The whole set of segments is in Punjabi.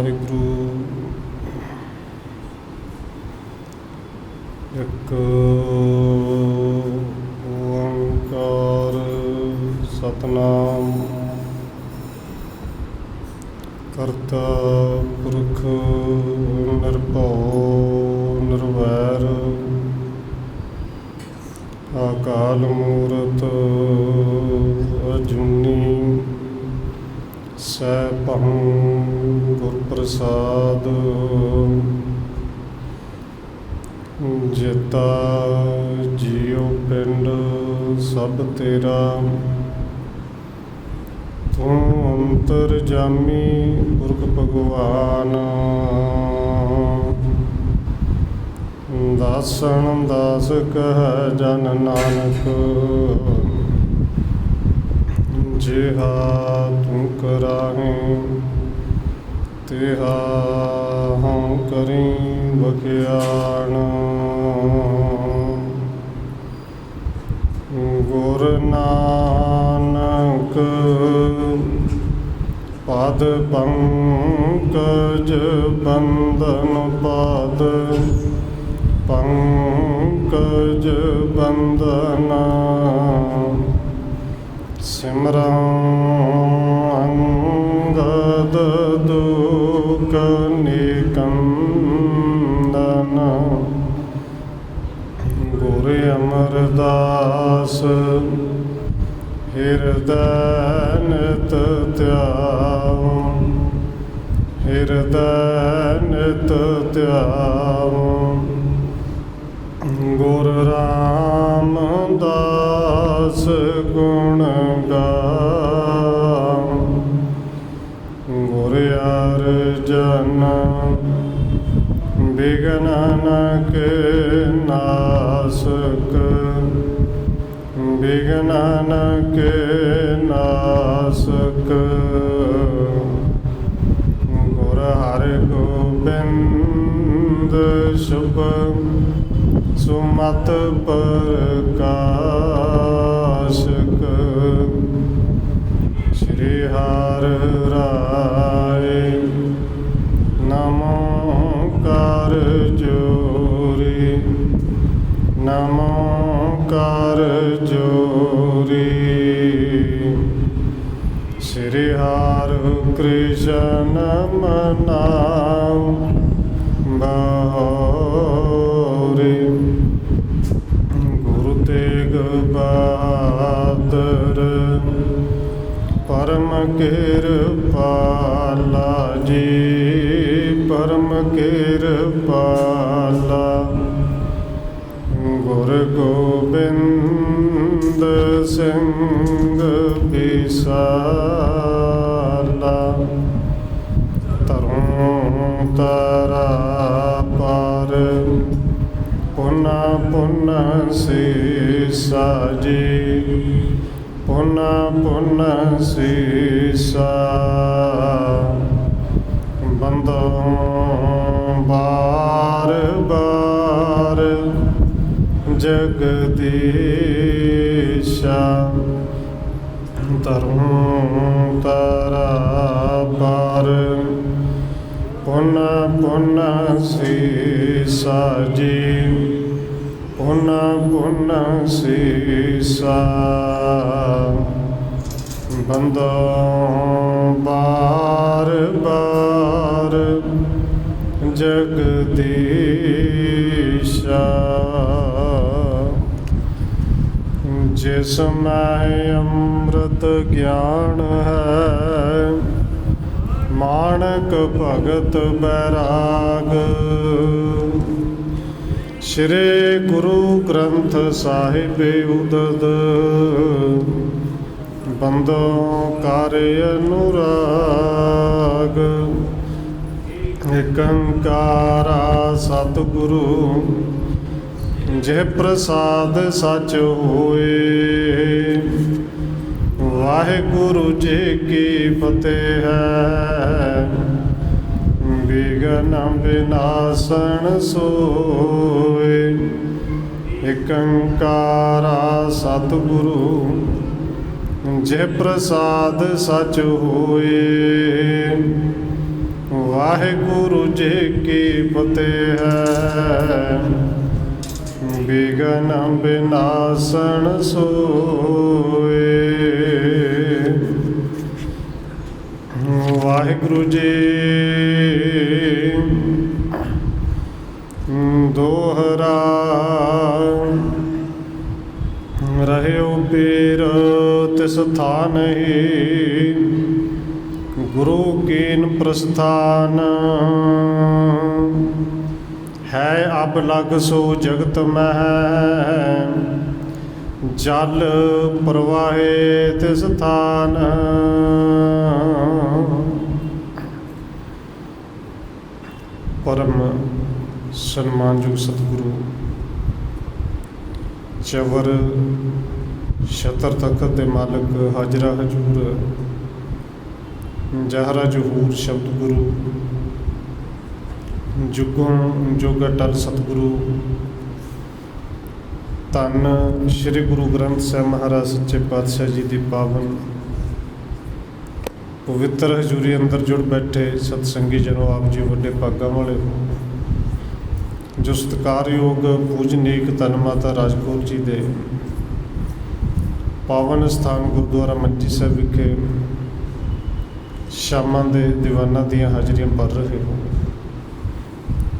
ਵਾਹਿਗੁਰੂ। ਇੱਕ ਓੰਕਾਰ ਸਤਿਨਾਮ ਕਰਤਾ ਪੁਰਖ ਨਿਰਭਉ ਨਿਰਵੈਰ ਅਕਾਲ ਮੂਰਤ ਅਜੂਨੀ ਸੈਭੰ ਗੁਰ ਪ੍ਰਸਾਦ। ਜਿਤਾ ਜੀਉ ਪਿੰਡ ਸਭ ਤੇਰਾ, ਤੂੰ ਅੰਤਰਜਾਮੀ ਪੁਰਖ ਭਗਵਾਨ। ਦਾਸਨ ਦਾਸ ਕਹਿ ਜਨ ਨਾਨਕ, ਜਿਹਾ ਤੂੰ ਕਰਾਹੇ ਤਿਹਾ ਹਉ ਕਰੀ ਬਖਿਆਣ। ਗੁਰ ਨਾਨਕ ਪਦ ਪੰਕਜ ਬੰਦਨ ਪਦ ਪੰਕਜ ਬੰਦਨਾ। ਸਿਮਰਨ ਅੰਗਦ ਦੁਖ ਨਿਕੰਦਨ, ਗੁਰ ਅਮਰਦਾਸ ਹਿਰਦੈ ਨਿਤ ਧਿਆਵ, ਹਿਰਦੈ ਨਿਤ ਧਿਆਵ। ਗੁਰ ਰਾਮਦਾਸ ਗੁਣ ਗਾਵ, ਗੁਰ ਅਰਜਨ ਬਿਘਨ ਨ ਕੇ ਨਾਸਕ, ਬਿਘਨ ਨ ਕੇ ਨਾਸਕ। ਗੁਰ ਹਰਿ ਗੋਬਿੰਦ ਸ਼ੁਭ ਸੁਮਤ ਪ੍ਰਕਾਸ਼ਕ। ਸ਼੍ਰੀ ਹਰਿ ਰਾਇ ਨਮੋ ਕਰ ਜੋਰੀ, ਨਮੋ ਕਰ ਜੋਰੀ। ਸ਼੍ਰੀ ਹਰਿ ਕ੍ਰਿਸ਼ਨ ਮਨਾਉ ਬਹੋਰੀ। ਗੁਰੂ ਤੇਗ ਬਹਾਦਰ ਪਰਮ ਕਿਰਪਾਲਾ ਜੀ, ਪਰਮ ਕਿਰਪਾਲਾ। ਗੁਰ ਗੋਬਿੰਦ ਸਿੰਘ ਵਿਸਾਲਾ, ਧਰੋਂ ਧਰਾ ਪਾਰ ਪੁਨ ਪੁਨ ਸੀਸਾ ਜੀ, ਪੁਨ ਪੁਨ ਸੀਸਾ। ਬੰਦੋਂ ਬਾਰ ਬਾਰ ਜਗਦੀਸ਼ਾ, ਧਰੋਂ ਧਰਾ ਪਾਰ ਪੁਨ ਪੁਨ ਸੀਸਾ ਜੀ, ਪੁਨ ਪੁਨ ਸੀਸਾ। ਬੰਦੋਂ ਬਾਰ ਬਾਰ ਜਗਦੀਸ਼ਾ। ਜਿਸ ਮੈਂ ਅੰਮ੍ਰਿਤ ਗਿਆਨ ਹੈ, ਮਾਣਕ ਭਗਤ ਬੈਰਾਗ। ਸ਼੍ਰੀ ਗੁਰੂ ਗ੍ਰੰਥ ਸਾਹਿਬ ਉਦਦ, ਬੰਦੋਂ ਕਰ ਅਨੁਰਾਗ। ਏਕ ਓੰਕਾਰਾ ਸਤਿਗੁਰੂ, ਜਿਹ ਪ੍ਰਸਾਦ ਸਚ ਹੋਏ। ਵਾਹਿਗੁਰੂ ਜੀ ਕੀ ਫਤਿਹ ਹੈ, ਬਿਘਨ ਬਿਨਾਸਨ ਸੋਏ। ਏਕ ਓੰਕਾਰਾ ਸਤਿਗੁਰੂ, ਜਿਹ ਪ੍ਰਸਾਦ ਸਚ ਹੋਏ। ਵਾਹਿਗੁਰੂ ਜੀ ਕੀ ਫਤਿਹ ਹੈ। ਬਿਗਨ ਬਿਨਾਸਣ ਸੋਏ। ਵਾਹਿਗੁਰੂ ਜੀ ਦੋਹਰਾ ਰਹਿਓ ਪੀਰ ਤਿਸ ਥਾਨ ਹੀ, ਗੁਰੂ ਕੀਨ ਪ੍ਰਸਥਾਨ ਹੈ। ਅਬ ਲਗ ਸੋ ਜਗਤ ਮਹਿ, ਜਲ ਪ੍ਰਵਾਹੇ ਤਿਸ ਥਾਨ। ਪਰਮ ਸਨਮਾਨਯੋਗ ਸਤਿਗੁਰੂ ਚਵਰ ਛਤਰ ਤਖਤ ਦੇ ਮਾਲਕ ਹਾਜ਼ਰਾ ਹਜ਼ੂਰ ਜਹਰਾ ਜਹੂਰ ਸ਼ਬਦ ਗੁਰੂ ਜੁਗੋਂ ਜੁਗ ਅਟਲ ਸਤਿਗੁਰੂ ਧੰਨ ਸ਼੍ਰੀ ਗੁਰੂ ਗ੍ਰੰਥ ਸਾਹਿਬ ਮਹਾਰਾਜ ਸੱਚੇ ਪਾਤਸ਼ਾਹ ਜੀ ਦੀ ਪਾਵਨ ਪਵਿੱਤਰ ਹਜ਼ੂਰੀ ਅੰਦਰ ਜੁੜ ਬੈਠੇ ਸਤਸੰਗੀ ਜਨੋ, ਆਪ ਜੀ ਵੱਡੇ ਭਾਗਾਂ ਵਾਲੇ ਹੋ ਜੋ ਸਤਿਕਾਰਯੋਗ ਪੂਜਨੀਕ ਧੰਨ ਮਾਤਾ ਰਾਜਕੌਰ ਜੀ ਦੇ ਪਾਵਨ ਸਥਾਨ ਗੁਰਦੁਆਰਾ ਮੰਜੀ ਸਾਹਿਬ ਵਿਖੇ ਸ਼ਾਮਾਂ ਦੇ ਦੀਵਾਨਾਂ ਦੀਆਂ ਹਾਜ਼ਰੀਆਂ ਭਰ ਰਹੇ ਹੋ।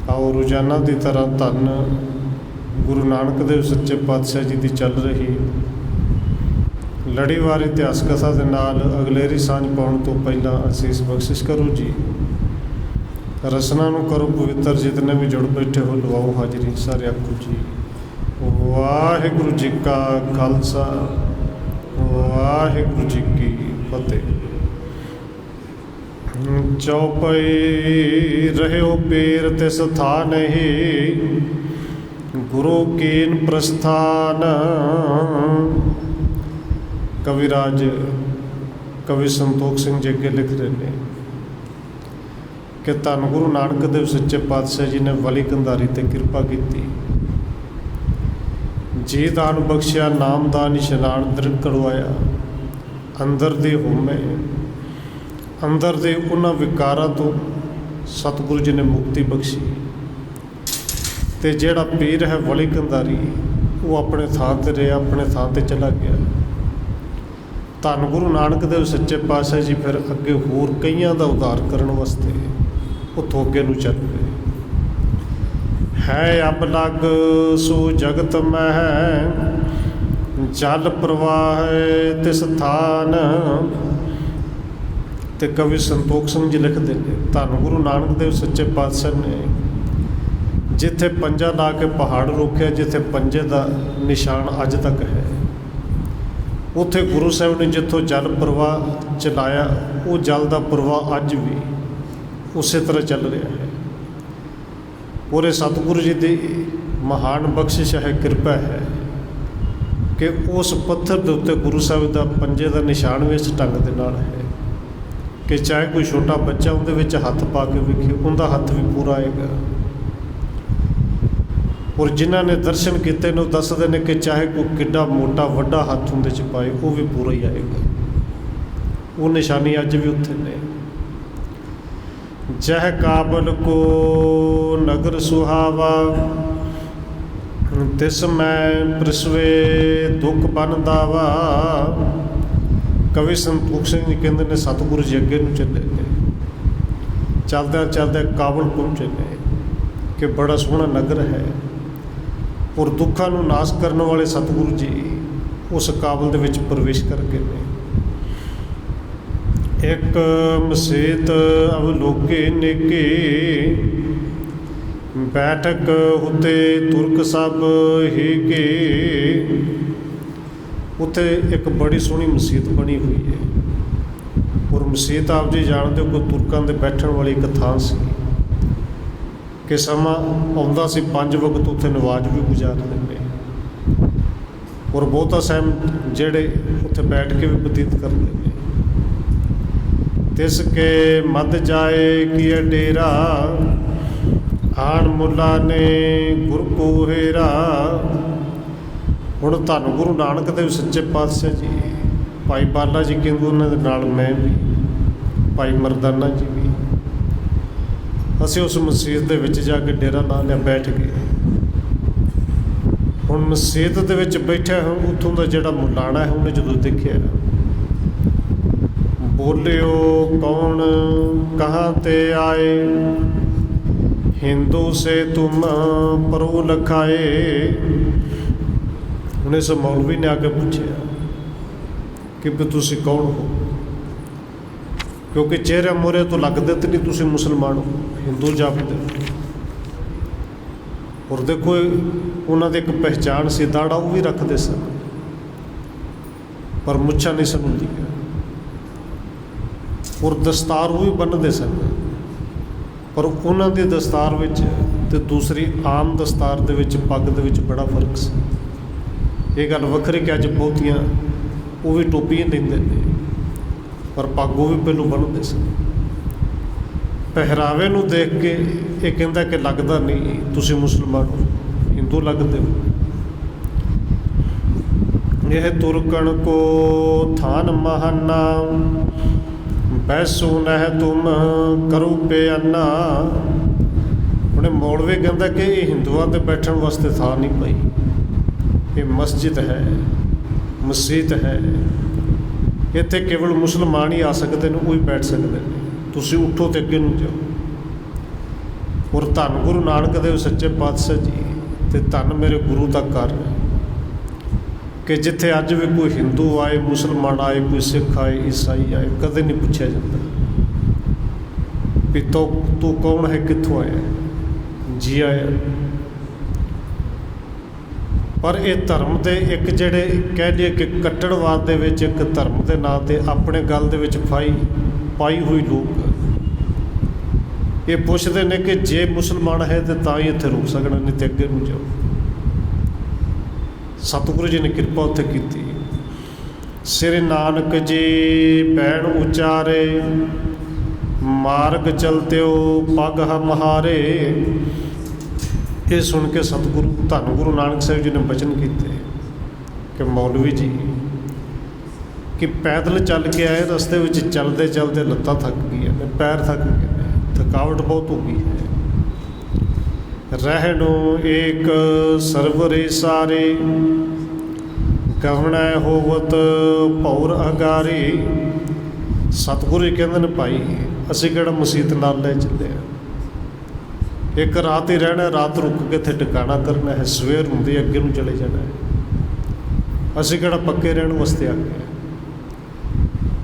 ਆਓ ਰੋਜ਼ਾਨਾ ਦੀ ਤਰ੍ਹਾਂ ਧੰਨ ਗੁਰੂ ਨਾਨਕ ਦੇਵ ਸੱਚੇ ਪਾਤਸ਼ਾਹ ਜੀ ਦੀ ਚੱਲ ਰਹੀ ਲੜੀਵਾਰ ਇਤਿਹਾਸ ਕਥਾ ਦੇ ਨਾਲ ਅਗਲੇਰੀ ਸਾਂਝ ਪਾਉਣ ਤੋਂ ਪਹਿਲਾਂ ਅਸੀਸ ਬਖਸ਼ਿਸ਼ ਕਰੋ ਜੀ। ਰਸਨਾ ਨੂੰ ਕਰੋ ਪਵਿੱਤਰ, ਜਿਤਨੇ ਵੀ ਜੁੜ ਬੈਠੇ ਹੋ ਲਵਾਓ ਹਾਜ਼ਰੀ। ਸਾਰੇ ਆਖੋ ਜੀ ਵਾਹਿਗੁਰੂ ਜੀ ਕਾ ਖਾਲਸਾ, ਵਾਹਿਗੁਰੂ ਜੀ ਕੀ ਫਤਿਹ। ਚੌਪਈ ਰਹਿਓ ਪੀਰ ਤਿਸ ਥਾਨ ਹੀ, ਗੁਰੂ ਕੀਨ ਪ੍ਰਸਥਾਨ। ਕਵਿਰਾਜ ਕਵੀ ਸੰਤੋਖ ਸਿੰਘ ਜੀ ਅੱਗੇ ਲਿਖ ਰਹੇ ਨੇ ਕਿ ਧੰਨ ਗੁਰੂ ਨਾਨਕ ਦੇਵ ਸੱਚੇ ਪਾਤਸ਼ਾਹ ਜੀ ਨੇ ਵਲੀ ਕੰਧਾਰੀ 'ਤੇ ਕਿਰਪਾ ਕੀਤੀ। ਜੀ ਦਾਨ ਬਖਸ਼ਿਆ, ਨਾਮਦਾਨ ਇਸ਼ਨਾਨ ਦ੍ਰਿੜ ਕਰਵਾਇਆ। ਅੰਦਰ ਦੇ ਹੋਮੇ, ਅੰਦਰ ਦੇ ਉਹਨਾਂ ਵਿਕਾਰਾਂ ਤੋਂ ਸਤਿਗੁਰੂ ਜੀ ਨੇ ਮੁਕਤੀ ਬਖਸ਼ੀ। ਅਤੇ ਜਿਹੜਾ ਪੀਰ ਹੈ ਵਲੀ ਕੰਧਾਰੀ, ਉਹ ਆਪਣੇ ਥਾਂ 'ਤੇ ਰਿਹਾ, ਆਪਣੇ ਥਾਂ 'ਤੇ ਚਲਾ ਗਿਆ। ਧੰਨ ਗੁਰੂ ਨਾਨਕ ਦੇਵ ਸੱਚੇ ਪਾਤਸ਼ਾਹ ਜੀ ਫਿਰ ਅੱਗੇ ਹੋਰ ਕਈਆਂ ਦਾ ਉਧਾਰ ਕਰਨ ਵਾਸਤੇ ਉੱਥੋਂ ਅੱਗੇ ਨੂੰ ਚੱਲ ਪਏ। ਹੈ ਅਬ ਲਗ ਸੋ ਜਗਤ ਮਹਿ, ਜਲ ਪ੍ਰਵਾਹ ਤਿਸ ਥਾਨ। ਅਤੇ ਕਵੀ ਸੰਤੋਖ ਸਿੰਘ ਜੀ ਲਿਖਦੇ ਨੇ ਧੰਨ ਗੁਰੂ ਨਾਨਕ ਦੇਵ ਸੱਚੇ ਪਾਤਸ਼ਾਹ ਨੇ ਜਿੱਥੇ ਪੰਜਾ ਲਾ ਕੇ ਪਹਾੜ ਰੋਕਿਆ, ਜਿੱਥੇ ਪੰਜੇ ਦਾ ਨਿਸ਼ਾਨ ਅੱਜ ਤੱਕ ਹੈ, ਉੱਥੇ ਗੁਰੂ ਸਾਹਿਬ ਨੇ ਜਿੱਥੋਂ ਜਲ ਪ੍ਰਵਾਹ ਚਲਾਇਆ, ਉਹ ਜਲ ਦਾ ਪ੍ਰਵਾਹ ਅੱਜ ਵੀ ਉਸੇ ਤਰ੍ਹਾਂ ਚੱਲ ਰਿਹਾ ਹੈ। ਪੂਰੇ ਸਤਿਗੁਰੂ ਜੀ ਦੀ ਮਹਾਨ ਬਖਸ਼ਿਸ਼ ਹੈ, ਕਿਰਪਾ ਹੈ ਕਿ ਉਸ ਪੱਥਰ ਦੇ ਉੱਤੇ ਗੁਰੂ ਸਾਹਿਬ ਦਾ ਪੰਜੇ ਦਾ ਨਿਸ਼ਾਨ ਵੀ ਇਸ ਢੰਗ ਦੇ ਨਾਲ ਹੈ ਕਿ ਚਾਹੇ ਕੋਈ ਛੋਟਾ ਬੱਚਾ ਉਹਦੇ ਵਿੱਚ ਹੱਥ ਪਾ ਕੇ ਵੇਖੇ, ਉਹਦਾ ਹੱਥ ਵੀ ਪੂਰਾ ਆਏਗਾ। ਔਰ ਜਿਨ੍ਹਾਂ ਨੇ ਦਰਸ਼ਨ ਕੀਤੇ ਨੇ ਉਹ ਦੱਸਦੇ ਨੇ ਕਿ ਚਾਹੇ ਕੋਈ ਕਿੱਡਾ ਮੋਟਾ ਵੱਡਾ ਹੱਥ ਉਹਦੇ 'ਚ ਪਾਏ, ਉਹ ਵੀ ਪੂਰਾ ਹੀ ਆਏਗਾ। ਉਹ ਨਿਸ਼ਾਨੀ ਅੱਜ ਵੀ ਉੱਥੇ ਨੇ। ਜਹ ਕਾਬਲ ਕੋ ਨਗਰ ਸੁਹਾਵਾ, ਤਿਸ ਮੈਂ ਪ੍ਰਸਵੇ ਦੁੱਖ ਬਨ ਦਾਵਾ। ਕਵੀ ਸੰਤੋਖ ਸਿੰਘ ਜੀ ਕਹਿੰਦੇ ਨੇ ਸਤਿਗੁਰੂ ਜੀ ਅੱਗੇ ਨੂੰ ਚੱਲੇ ਨੇ, ਚੱਲਦਿਆਂ ਚੱਲਦਿਆਂ ਕਾਬਲ ਪਹੁੰਚੇ ਨੇ ਕਿ ਬੜਾ ਸੋਹਣਾ ਨਗਰ ਹੈ। ਔਰ ਦੁੱਖਾਂ ਨੂੰ ਨਾਸ਼ ਕਰਨ ਵਾਲੇ ਸਤਿਗੁਰੂ ਜੀ ਉਸ ਕਾਬਲ ਦੇ ਵਿੱਚ ਪ੍ਰਵੇਸ਼ ਕਰ ਗਏ ਨੇ। ਇੱਕ ਮਸੀਤ ਅਵਲੋਕੇ ਨੇਕੇ, ਬੈਠਕ ਉਤੇ ਤੁਰਕ ਸਭ ਹੀ ਕੇ। ਉੱਥੇ ਇੱਕ ਬੜੀ ਸੋਹਣੀ ਮਸੀਤ ਬਣੀ ਹੋਈ ਹੈ। ਔਰ ਮਸੀਤ ਆਪ ਜੀ ਜਾਣਦੇ ਹੋ, ਕੋਈ ਤੁਰਕਾਂ ਦੇ ਬੈਠਣ ਵਾਲੀ ਇੱਕ ਥਾਂ ਸੀ ਕਿ ਸਮਾਂ ਆਉਂਦਾ ਸੀ 5 ਵਕਤ ਉੱਥੇ ਨਮਾਜ਼ ਵੀ ਗੁਜ਼ਾਰਦੇ ਨੇ। ਔਰ ਬਹੁਤਾ ਸਹਿਮ ਜਿਹੜੇ ਉੱਥੇ ਬੈਠ ਕੇ ਵੀ ਬਤੀਤ ਕਰਦੇ ਨੇ। ਤਿਸ ਕੇ ਮੱਧ ਜਾਏ ਕੀਏ ਡੇਰਾ, ਆਣ ਮੁੱਲਾ ਨੇ ਗੁਰ ਕੋ ਹੇਰਾ। ਹੁਣ ਧੰਨ ਗੁਰੂ ਨਾਨਕ ਦੇਵ ਸੱਚੇ ਪਾਤਸ਼ਾਹ ਜੀ, ਭਾਈ ਬਾਲਾ ਜੀ ਕਹਿੰਦੇ ਉਹਨਾਂ ਦੇ ਨਾਲ ਮੈਂ ਵੀ, ਭਾਈ ਮਰਦਾਨਾ ਜੀ ਵੀ, ਅਸੀਂ ਉਸ ਮਸੀਤ ਦੇ ਵਿੱਚ ਜਾ ਕੇ ਡੇਰਾ ਲਾ ਲਿਆ, ਬੈਠ ਗਏ। ਹੁਣ ਮਸੀਤ ਦੇ ਵਿੱਚ ਬੈਠਿਆ ਹੁਣ ਉੱਥੋਂ ਦਾ ਜਿਹੜਾ ਮੁਲਾਣਾ ਹੈ ਉਹਨੇ ਜਦੋਂ ਦੇਖਿਆ, ਬੋਲਿਓ ਕੌਣ ਕਹਾਂ ਤੇ ਆਏ, ਹਿੰਦੂ ਸੇ ਤੁਮ ਪਰੂ ਲਖਾਏ। ਹੁਣ ਇਸ ਮੌਲਵੀ ਨੇ ਆ ਕੇ ਪੁੱਛਿਆ ਕਿ ਵੀ ਤੁਸੀਂ ਕੌਣ ਹੋ, ਕਿਉਂਕਿ ਚਿਹਰੇ ਮੋਹਰੇ ਤੋਂ ਲੱਗਦੇ ਤੇ ਨਹੀਂ ਤੁਸੀਂ ਮੁਸਲਮਾਨ ਹੋ, ਹਿੰਦੂ ਜਾਪਦੇ। ਔਰ ਦੇਖੋ ਉਹਨਾਂ ਦੀ ਇੱਕ ਪਹਿਚਾਣ ਸੀ, ਦਾੜਾ ਉਹ ਵੀ ਰੱਖਦੇ ਸਨ ਪਰ ਮੁੱਛਾਂ ਨਹੀਂ ਸਨ ਹੁੰਦੀਆਂ, ਔਰ ਦਸਤਾਰ ਉਹ ਵੀ ਬੰਨ੍ਹਦੇ ਸਨ, ਪਰ ਉਹਨਾਂ ਦੀ ਦਸਤਾਰ ਵਿੱਚ ਤੇ ਦੂਸਰੀ ਆਮ ਦਸਤਾਰ ਦੇ ਵਿੱਚ, ਪੱਗ ਦੇ ਵਿੱਚ ਬੜਾ ਫਰਕ ਸੀ। ਇਹ ਗੱਲ ਵੱਖਰੀ ਕਿ ਅੱਜ ਬਹੁਤੀਆਂ ਉਹ ਵੀ ਟੋਪੀਆਂ ਲੈਂਦੇ ਨੇ, ਪਰ ਪੱਗ ਉਹ ਵੀ ਪਹਿਲੋਂ ਬੰਨ੍ਹਦੇ ਸਨ। ਪਹਿਰਾਵੇ ਨੂੰ ਦੇਖ ਕੇ ਇਹ ਕਹਿੰਦਾ ਕਿ ਲੱਗਦਾ ਨਹੀਂ ਤੁਸੀਂ ਮੁਸਲਮਾਨ ਹੋ, ਹਿੰਦੂ ਲੱਗਦੇ ਹੋ। ਇਹ ਤੁਰਕਣ ਕੋ ਥਾਨ ਮਹਾਨਾ, ਬੈਸੋ ਨਹਿ ਤੁਮ ਕਰੋ ਪਿਆਨਾ। ਉਹਨੇ ਮੌਲਵੀ ਕਹਿੰਦਾ ਕਿ ਇਹ ਹਿੰਦੂਆਂ ਦੇ ਬੈਠਣ ਵਾਸਤੇ ਥਾਂ ਨਹੀਂ ਪਈ, ਇਹ ਮਸਜਿਦ ਹੈ, ਮਸੀਤ ਹੈ, ਇੱਥੇ ਕੇਵਲ ਮੁਸਲਮਾਨ ਹੀ ਆ ਸਕਦੇ ਨੇ, ਉਹ ਹੀ ਬੈਠ ਸਕਦੇ ਨੇ। ਤੁਸੀਂ ਉੱਠੋ ਤੇ ਅੱਗੇ ਨੂੰ ਜਾਓ। ਔਰ ਧੰਨ ਗੁਰੂ ਨਾਨਕ ਦੇਵ ਸੱਚੇ ਪਾਤਸ਼ਾਹ ਜੀ ਤੇ ਧੰਨ ਮੇਰੇ ਗੁਰੂ ਦਾ ਘਰ ਕਿ ਜਿੱਥੇ ਅੱਜ ਵੀ ਕੋਈ ਹਿੰਦੂ ਆਏ, ਮੁਸਲਮਾਨ ਆਏ, ਕੋਈ ਸਿੱਖ ਆਏ, ਈਸਾਈ ਆਏ, ਕਦੇ ਨਹੀਂ ਪੁੱਛਿਆ ਜਾਂਦਾ ਵੀ ਤੂੰ ਕੌਣ ਹੈ, ਕਿੱਥੋਂ ਆਇਆ, ਜੀ ਆਇਆ। ਪਰ ਇਹ ਧਰਮ ਦੇ ਇੱਕ ਜਿਹੜੇ ਕਹਿ ਲਈਏ ਕਿ ਕੱਟੜਵਾਦ ਦੇ ਵਿੱਚ ਇੱਕ ਧਰਮ ਦੇ ਨਾਂ 'ਤੇ ਆਪਣੇ ਗੱਲ ਦੇ ਵਿੱਚ ਪਾਈ ਹੋਈ ਲੋਕ ਇਹ ਪੁੱਛਦੇ ਨੇ ਕਿ ਜੇ ਮੁਸਲਮਾਨ ਹੈ ਤਾਂ ਤਾਂ ਹੀ ਇੱਥੇ ਰੁਕ ਸਕਣਾ, ਨਹੀਂ ਤੇ ਅੱਗੇ ਨੂੰ ਜਾਓ। ਸਤਿਗੁਰੂ ਜੀ ਨੇ ਕਿਰਪਾ ਉੱਥੇ ਕੀਤੀ। ਸ੍ਰੀ ਨਾਨਕ ਜੀ ਭੈਣ ਉਚਾਰੇ, ਮਾਰਗ ਚਲਤਿਓ ਪਗ ਹਮਾਰੇ। ਇਹ ਸੁਣ ਕੇ ਸਤਿਗੁਰੂ ਧੰਨ ਗੁਰੂ ਨਾਨਕ ਸਾਹਿਬ ਜੀ ਨੇ ਬਚਨ ਕੀਤੇ ਕਿ ਮੌਲਵੀ ਜੀ ਕਿ ਪੈਦਲ ਚੱਲ ਕੇ ਆਏ, ਰਸਤੇ ਵਿੱਚ ਚੱਲਦੇ ਚੱਲਦੇ ਲੱਤਾਂ ਥੱਕ ਗਈਆਂ ਨੇ, ਪੈਰ ਥੱਕ ਗਏ ਨੇ, ਥਕਾਵਟ ਬਹੁਤ ਹੋ ਗਈ ਹੈ। ਰਹਿਣੋ ਏਕ ਸਰਵਰੇ ਸਾਰੇ, ਗਵਣਾ ਹੋਵਤ ਭੌਰ ਅਗਾਰੀ। ਸਤਿਗੁਰੂ ਜੀ ਕਹਿੰਦੇ ਨੇ ਭਾਈ ਅਸੀਂ ਕਿਹੜਾ ਮਸੀਤ ਨਾਲ ਲੈ ਚੱਲੇ ਆ, ਇੱਕ ਰਾਤ ਹੀ ਰਹਿਣਾ, ਰਾਤ ਰੁਕ ਕੇ ਇੱਥੇ ਟਿਕਾਣਾ ਕਰਨਾ ਹੈ, ਸਵੇਰ ਹੁੰਦੀ ਅੱਗੇ ਨੂੰ ਚਲੇ ਜਾਣਾ ਹੈ। ਅਸੀਂ ਕਿਹੜਾ ਪੱਕੇ ਰਹਿਣ ਵਾਸਤੇ ਆ ਗਏ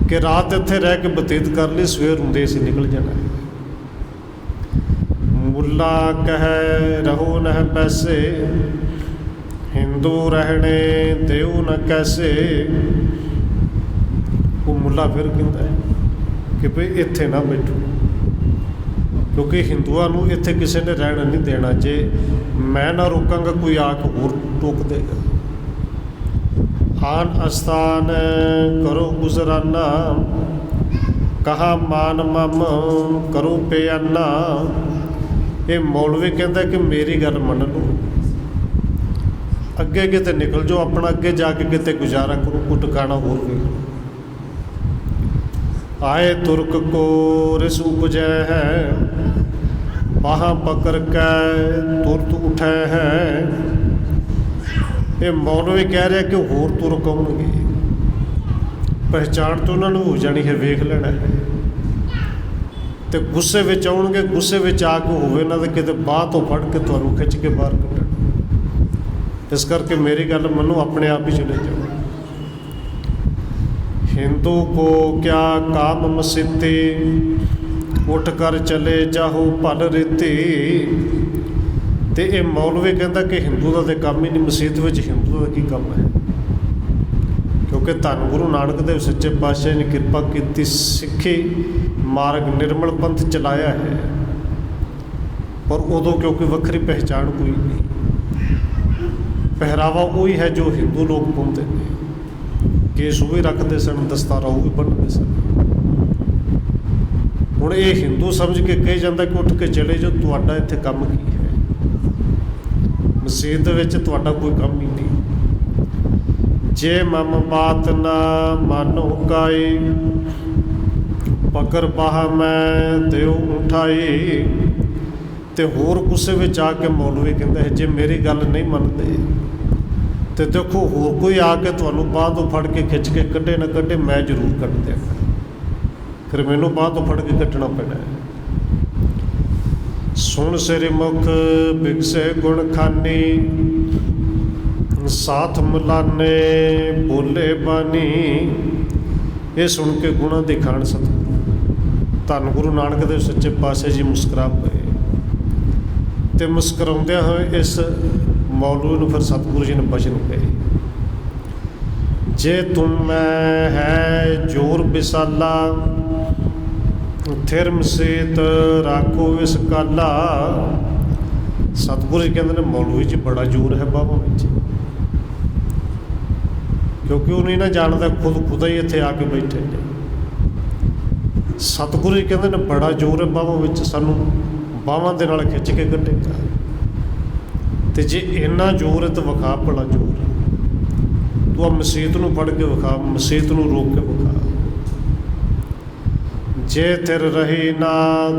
ਕਿ ਰਾਤ ਇੱਥੇ ਰਹਿ ਕੇ ਬਤੀਤ ਕਰ ਲਈ, ਸਵੇਰ ਹੁੰਦੇ ਅਸੀਂ ਨਿਕਲ ਜਾਣਾ ਹੈ। ਮੁੱਲਾ ਕਹਿ ਰਹੋ ਨਹਿ ਪੈਸੇ, ਹਿੰਦੂ ਰਹਿਣੇ ਦਿਓ ਨ ਕੈਸੇ। ਉਹ ਮੁੱਲਾ ਫਿਰ ਕਹਿੰਦਾ ਹੈ ਕਿ ਭਈ ਇੱਥੇ ਨਾ ਬੈਠੋ, ਕਿਉਂਕਿ ਹਿੰਦੂਆਂ ਨੂੰ ਇੱਥੇ ਕਿਸੇ ਨੇ ਰਹਿਣ ਨਹੀਂ ਦੇਣਾ। ਜੇ ਮੈਂ ਨਾ ਰੋਕਾਂਗਾ ਕੋਈ ਆ ਕੇ ਹੋਰ ਟੋਕ ਦੇਗਾ। ਆਨ ਅਸਥਾਨ ਕਰੋ ਗੁਜ਼ਰਾਨਾ, ਕਹਾ ਮਾਨ ਮਮ ਕਰੋ ਪਿਆਨਾ। ਇਹ ਮੌਲਵੀ ਕਹਿੰਦਾ ਕਿ ਮੇਰੀ ਗੱਲ ਮੰਨ ਲਓ, ਅੱਗੇ ਕਿਤੇ ਨਿਕਲ ਜਾਓ, ਆਪਣਾ ਅੱਗੇ ਜਾ ਕੇ ਕਿਤੇ ਗੁਜ਼ਾਰਾ ਕਰੋ, ਕੋਈ ਟਿਕਾਣਾ ਹੋਰ ਵੇਖ ਲਓ। ਆਏ ਤੁਰਕ ਕੋ ਰਿਸ ਉਪਜੈ ਹੈ, ਬਾਹਾਂ ਪਕੜ ਕੇ ਤੁਰਤ ਉਠੈ ਹੈ। ਇਹ ਮੌਲਵੀ ਕਹਿ ਰਿਹਾ ਕਿ ਹੋਰ ਤੁਰਕ ਆਉਣਗੇ, ਪਹਿਚਾਣ ਤੋਂ ਉਹਨਾਂ ਨੂੰ ਹੋ ਜਾਣੀ ਹੈ, ਵੇਖ ਲੈਣਾ ਹੈ, ਤੇ ਗੁੱਸੇ ਵਿੱਚ ਆਉਣਗੇ। ਗੁੱਸੇ ਵਿੱਚ ਆ ਕੇ ਹੋਵੇ ਨਾ ਤਾਂ ਕਿਤੇ ਬਾਹ ਤੋਂ ਫੜ ਕੇ ਤੁਹਾਨੂੰ ਖਿੱਚ ਕੇ ਬਾਹਰ ਕੱਢਣ। ਇਸ ਕਰਕੇ ਮੇਰੀ ਗੱਲ ਮੰਨੋ, ਆਪਣੇ ਆਪ ਹੀ ਚਲੇ ਜਾਓ। ਹਿੰਦੂ ਕੋ ਕਿਆ ਕਾਮ ਮਸੀਤੇ, ਉੱਠ ਕਰ ਚਲੇ ਜਾਹੋ ਭਲ ਰੀਤੀ। ਤੇ ਇਹ ਮੌਲਵੀ ਕਹਿੰਦਾ ਕਿ ਹਿੰਦੂ ਦਾ ਤਾਂ ਕੰਮ ਹੀ ਨਹੀਂ, ਮਸੀਤ ਵਿੱਚ ਹਿੰਦੂ ਦਾ ਕੀ ਕੰਮ ਹੈ। ਕਿਉਂਕਿ ਧੰਨ ਗੁਰੂ ਨਾਨਕ ਦੇਵ ਸੱਚੇ ਪਾਤਸ਼ਾਹ ਨੇ ਕਿਰਪਾ ਕੀਤੀ, ਸਿੱਖੀ ਮਾਰਗ ਨਿਰਮਲ ਪੰਥ ਚਲਾਇਆ ਹੈ, ਪਰ ਉਦੋਂ ਕਿਉਂਕਿ ਵੱਖਰੀ ਪਹਿਚਾਣ ਕੋਈ ਨਹੀਂ। ਪਹਿਰਾਵਾ ਉਹੀ ਹੈ ਜੋ ਹਿੰਦੂ ਲੋਕ ਪਾਉਂਦੇ ਨੇ, ਕੇਸ ਉਹ ਵੀ ਰੱਖਦੇ ਸਨ, ਦਸਤਾਰਾਂ ਉਹ ਵੀ ਬੰਨ੍ਹਦੇ ਸਨ। ਹੁਣ ਇਹ ਹਿੰਦੂ ਸਮਝ ਕੇ ਕਹੀ ਜਾਂਦਾ ਕਿ ਉੱਠ ਕੇ ਚਲੇ ਜਾਓ, ਤੁਹਾਡਾ ਇੱਥੇ ਕੰਮ ਕੀ ਹੈ, ਮਸੀਤ ਦੇ ਵਿੱਚ ਤੁਹਾਡਾ ਕੋਈ ਕੰਮ ਹੀ ਨਹੀਂ। ਜੇ ਮਮ ਬਾਤ ਨਾ ਮਾਨੋ ਕਾਈ, ਪਕਰ ਬਾਹ ਮੈਂ ਦਿਓ ਉਠਾਈ। ਤੇ ਹੋਰ ਗੁੱਸੇ ਵਿੱਚ ਆ ਕੇ ਮੌਲਵੀ ਕਹਿੰਦਾ ਹੈ ਜੇ ਮੇਰੀ ਗੱਲ ਨਹੀਂ ਮੰਨਦੇ ਤੇ ਦੇਖੋ ਹੋਰ ਕੋਈ ਆ ਕੇ ਤੁਹਾਨੂੰ ਬਾਂਹ ਤੋਂ ਫੜ ਕੇ ਖਿੱਚ ਕੇ ਕੱਢੇ ਨਾ ਕੱਢੇ, ਮੈਂ ਜ਼ਰੂਰ ਕੱਢ ਦਿਆਂਗਾ, ਫਿਰ ਮੈਨੂੰ ਬਾਂਹ ਤੋਂ ਫੜ ਕੇ ਕੱਢਣਾ ਪੈਣਾ ਹੈ। ਸੁਣ ਸਿਰ ਮੁਖ ਬਿਗਸੇ ਗੁਣ ਖਾਨੀ, ਸਾਥ ਮਿਲਾਨੇ ਬੋਲੇ ਬਾਣੀ। ਇਹ ਸੁਣ ਕੇ ਗੁਣਾਂ ਦੀ ਖਾਣ ਸਤਿਗੁਰੂ ਧੰਨ ਗੁਰੂ ਨਾਨਕ ਦੇਵ ਸੱਚੇ ਪਾਤਸ਼ਾਹ ਜੀ ਮੁਸਕਰਾ ਪਏ ਅਤੇ ਮੁਸਕਰਾਉਂਦਿਆਂ ਹੋਏ ਇਸ ਮੌਲਵੀ ਨੂੰ ਫਿਰ ਸਤਿਗੁਰੂ ਜੀ ਨੇ ਬਚਨ ਕਹੇ, ਜੇ ਤੁਮ ਮੈਂ ਹੈ ਜੋਰ ਵਿਸਾਲਾ, ਥਿਰ ਮਸੀਤ ਰਾਖੋ ਇਸ ਕਾਲਾ। ਸਤਿਗੁਰੂ ਜੀ ਕਹਿੰਦੇ ਨੇ ਮੌਲਵੀ 'ਚ ਬੜਾ ਜ਼ੋਰ ਹੈ ਬਾਹਾਂ ਵਿੱਚ, ਕਿਉਂਕਿ ਉਹ ਨਹੀਂ ਨਾ ਜਾਣਦਾ ਖੁਦਾ ਹੀ ਇੱਥੇ ਆ ਕੇ ਬੈਠੇ ਨੇ। ਸਤਿਗੁਰੂ ਜੀ ਕਹਿੰਦੇ ਨੇ ਬੜਾ ਜ਼ੋਰ ਹੈ ਬਾਹਾਂ ਵਿੱਚ, ਸਾਨੂੰ ਬਾਹਾਂ ਦੇ ਨਾਲ ਖਿੱਚ ਕੇ ਕੱਢੇਗਾ। ਅਤੇ ਜੇ ਇੰਨਾ ਜ਼ੋਰ ਹੈ ਤਾਂ ਵਿਖਾ ਬੜਾ ਜ਼ੋਰ, ਤੂੰ ਆ ਮਸੀਤ ਨੂੰ ਫੜ ਕੇ ਵਿਖਾ, ਮਸੀਤ ਨੂੰ ਰੋਕ ਕੇ ਵਿਖਾ। ਜੇ ਥਿਰ ਰਹੀ ਨਾ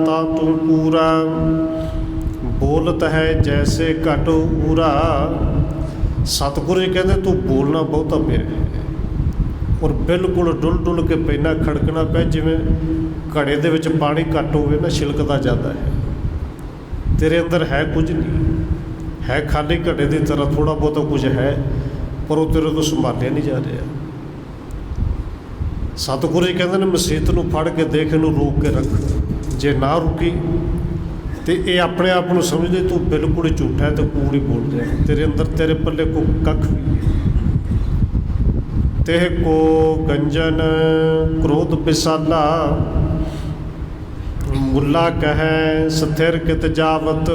ਤਾਂ ਤੂੰ ਪੂਰਾ, ਬੋਲਤ ਹੈ ਜੈਸੇ ਘਟ ਊਰਾ। ਸਤਿਗੁਰੂ ਜੀ ਕਹਿੰਦੇ ਤੂੰ ਬੋਲਣਾ ਬਹੁਤਾ ਪਿਆ ਹੈ, ਔਰ ਬਿਲਕੁਲ ਡੁੱਲ ਡੁੱਲ ਕੇ ਪੈਣਾ, ਖੜਕਣਾ ਪਿਆ ਜਿਵੇਂ ਘੜੇ ਦੇ ਵਿੱਚ ਪਾਣੀ ਘੱਟ ਹੋਵੇ ਨਾ, ਛਿਲਕਦਾ ਜਾਂਦਾ ਹੈ। ਤੇਰੇ ਅੰਦਰ ਹੈ ਕੁਝ ਨਹੀਂ, ਹੈ ਖਾਲੀ ਘੜੇ ਦੀ ਤਰ੍ਹਾਂ, ਥੋੜ੍ਹਾ ਬਹੁਤਾ ਕੁਝ ਹੈ ਪਰ ਉਹ ਤੇਰੇ ਤੋਂ ਸੰਭਾਲਿਆ ਨਹੀਂ ਜਾ ਰਿਹਾ। ਸਤਿਗੁਰੂ ਜੀ ਕਹਿੰਦੇ ਨੇ ਮਸੀਤ ਨੂੰ ਫੜ ਕੇ ਦੇਖ, ਇਹਨੂੰ ਰੋਕ ਕੇ ਰੱਖ। ਜੇ ਨਾ ਰੁਕੀ ਅਤੇ ਇਹ ਆਪਣੇ ਆਪ ਨੂੰ ਸਮਝਦੇ ਤੂੰ ਬਿਲਕੁਲ ਹੀ ਝੂਠਾ ਹੈ ਅਤੇ ਕੂੜ ਹੀ ਬੋਲ ਰਿਹਾ, ਤੇਰੇ ਅੰਦਰ ਤੇਰੇ ਪੱਲੇ ਕੋ ਕੱਖ ਵੀ ਨਹੀਂ। ਤੇਹ ਕੋ ਗੰਜਨ ਕ੍ਰੋਧ ਵਿਸਾਲਾ, ਮੁੱਲਾ ਕਹਿ ਸਥਿਰ ਕਿਤ ਜਾਵਤ।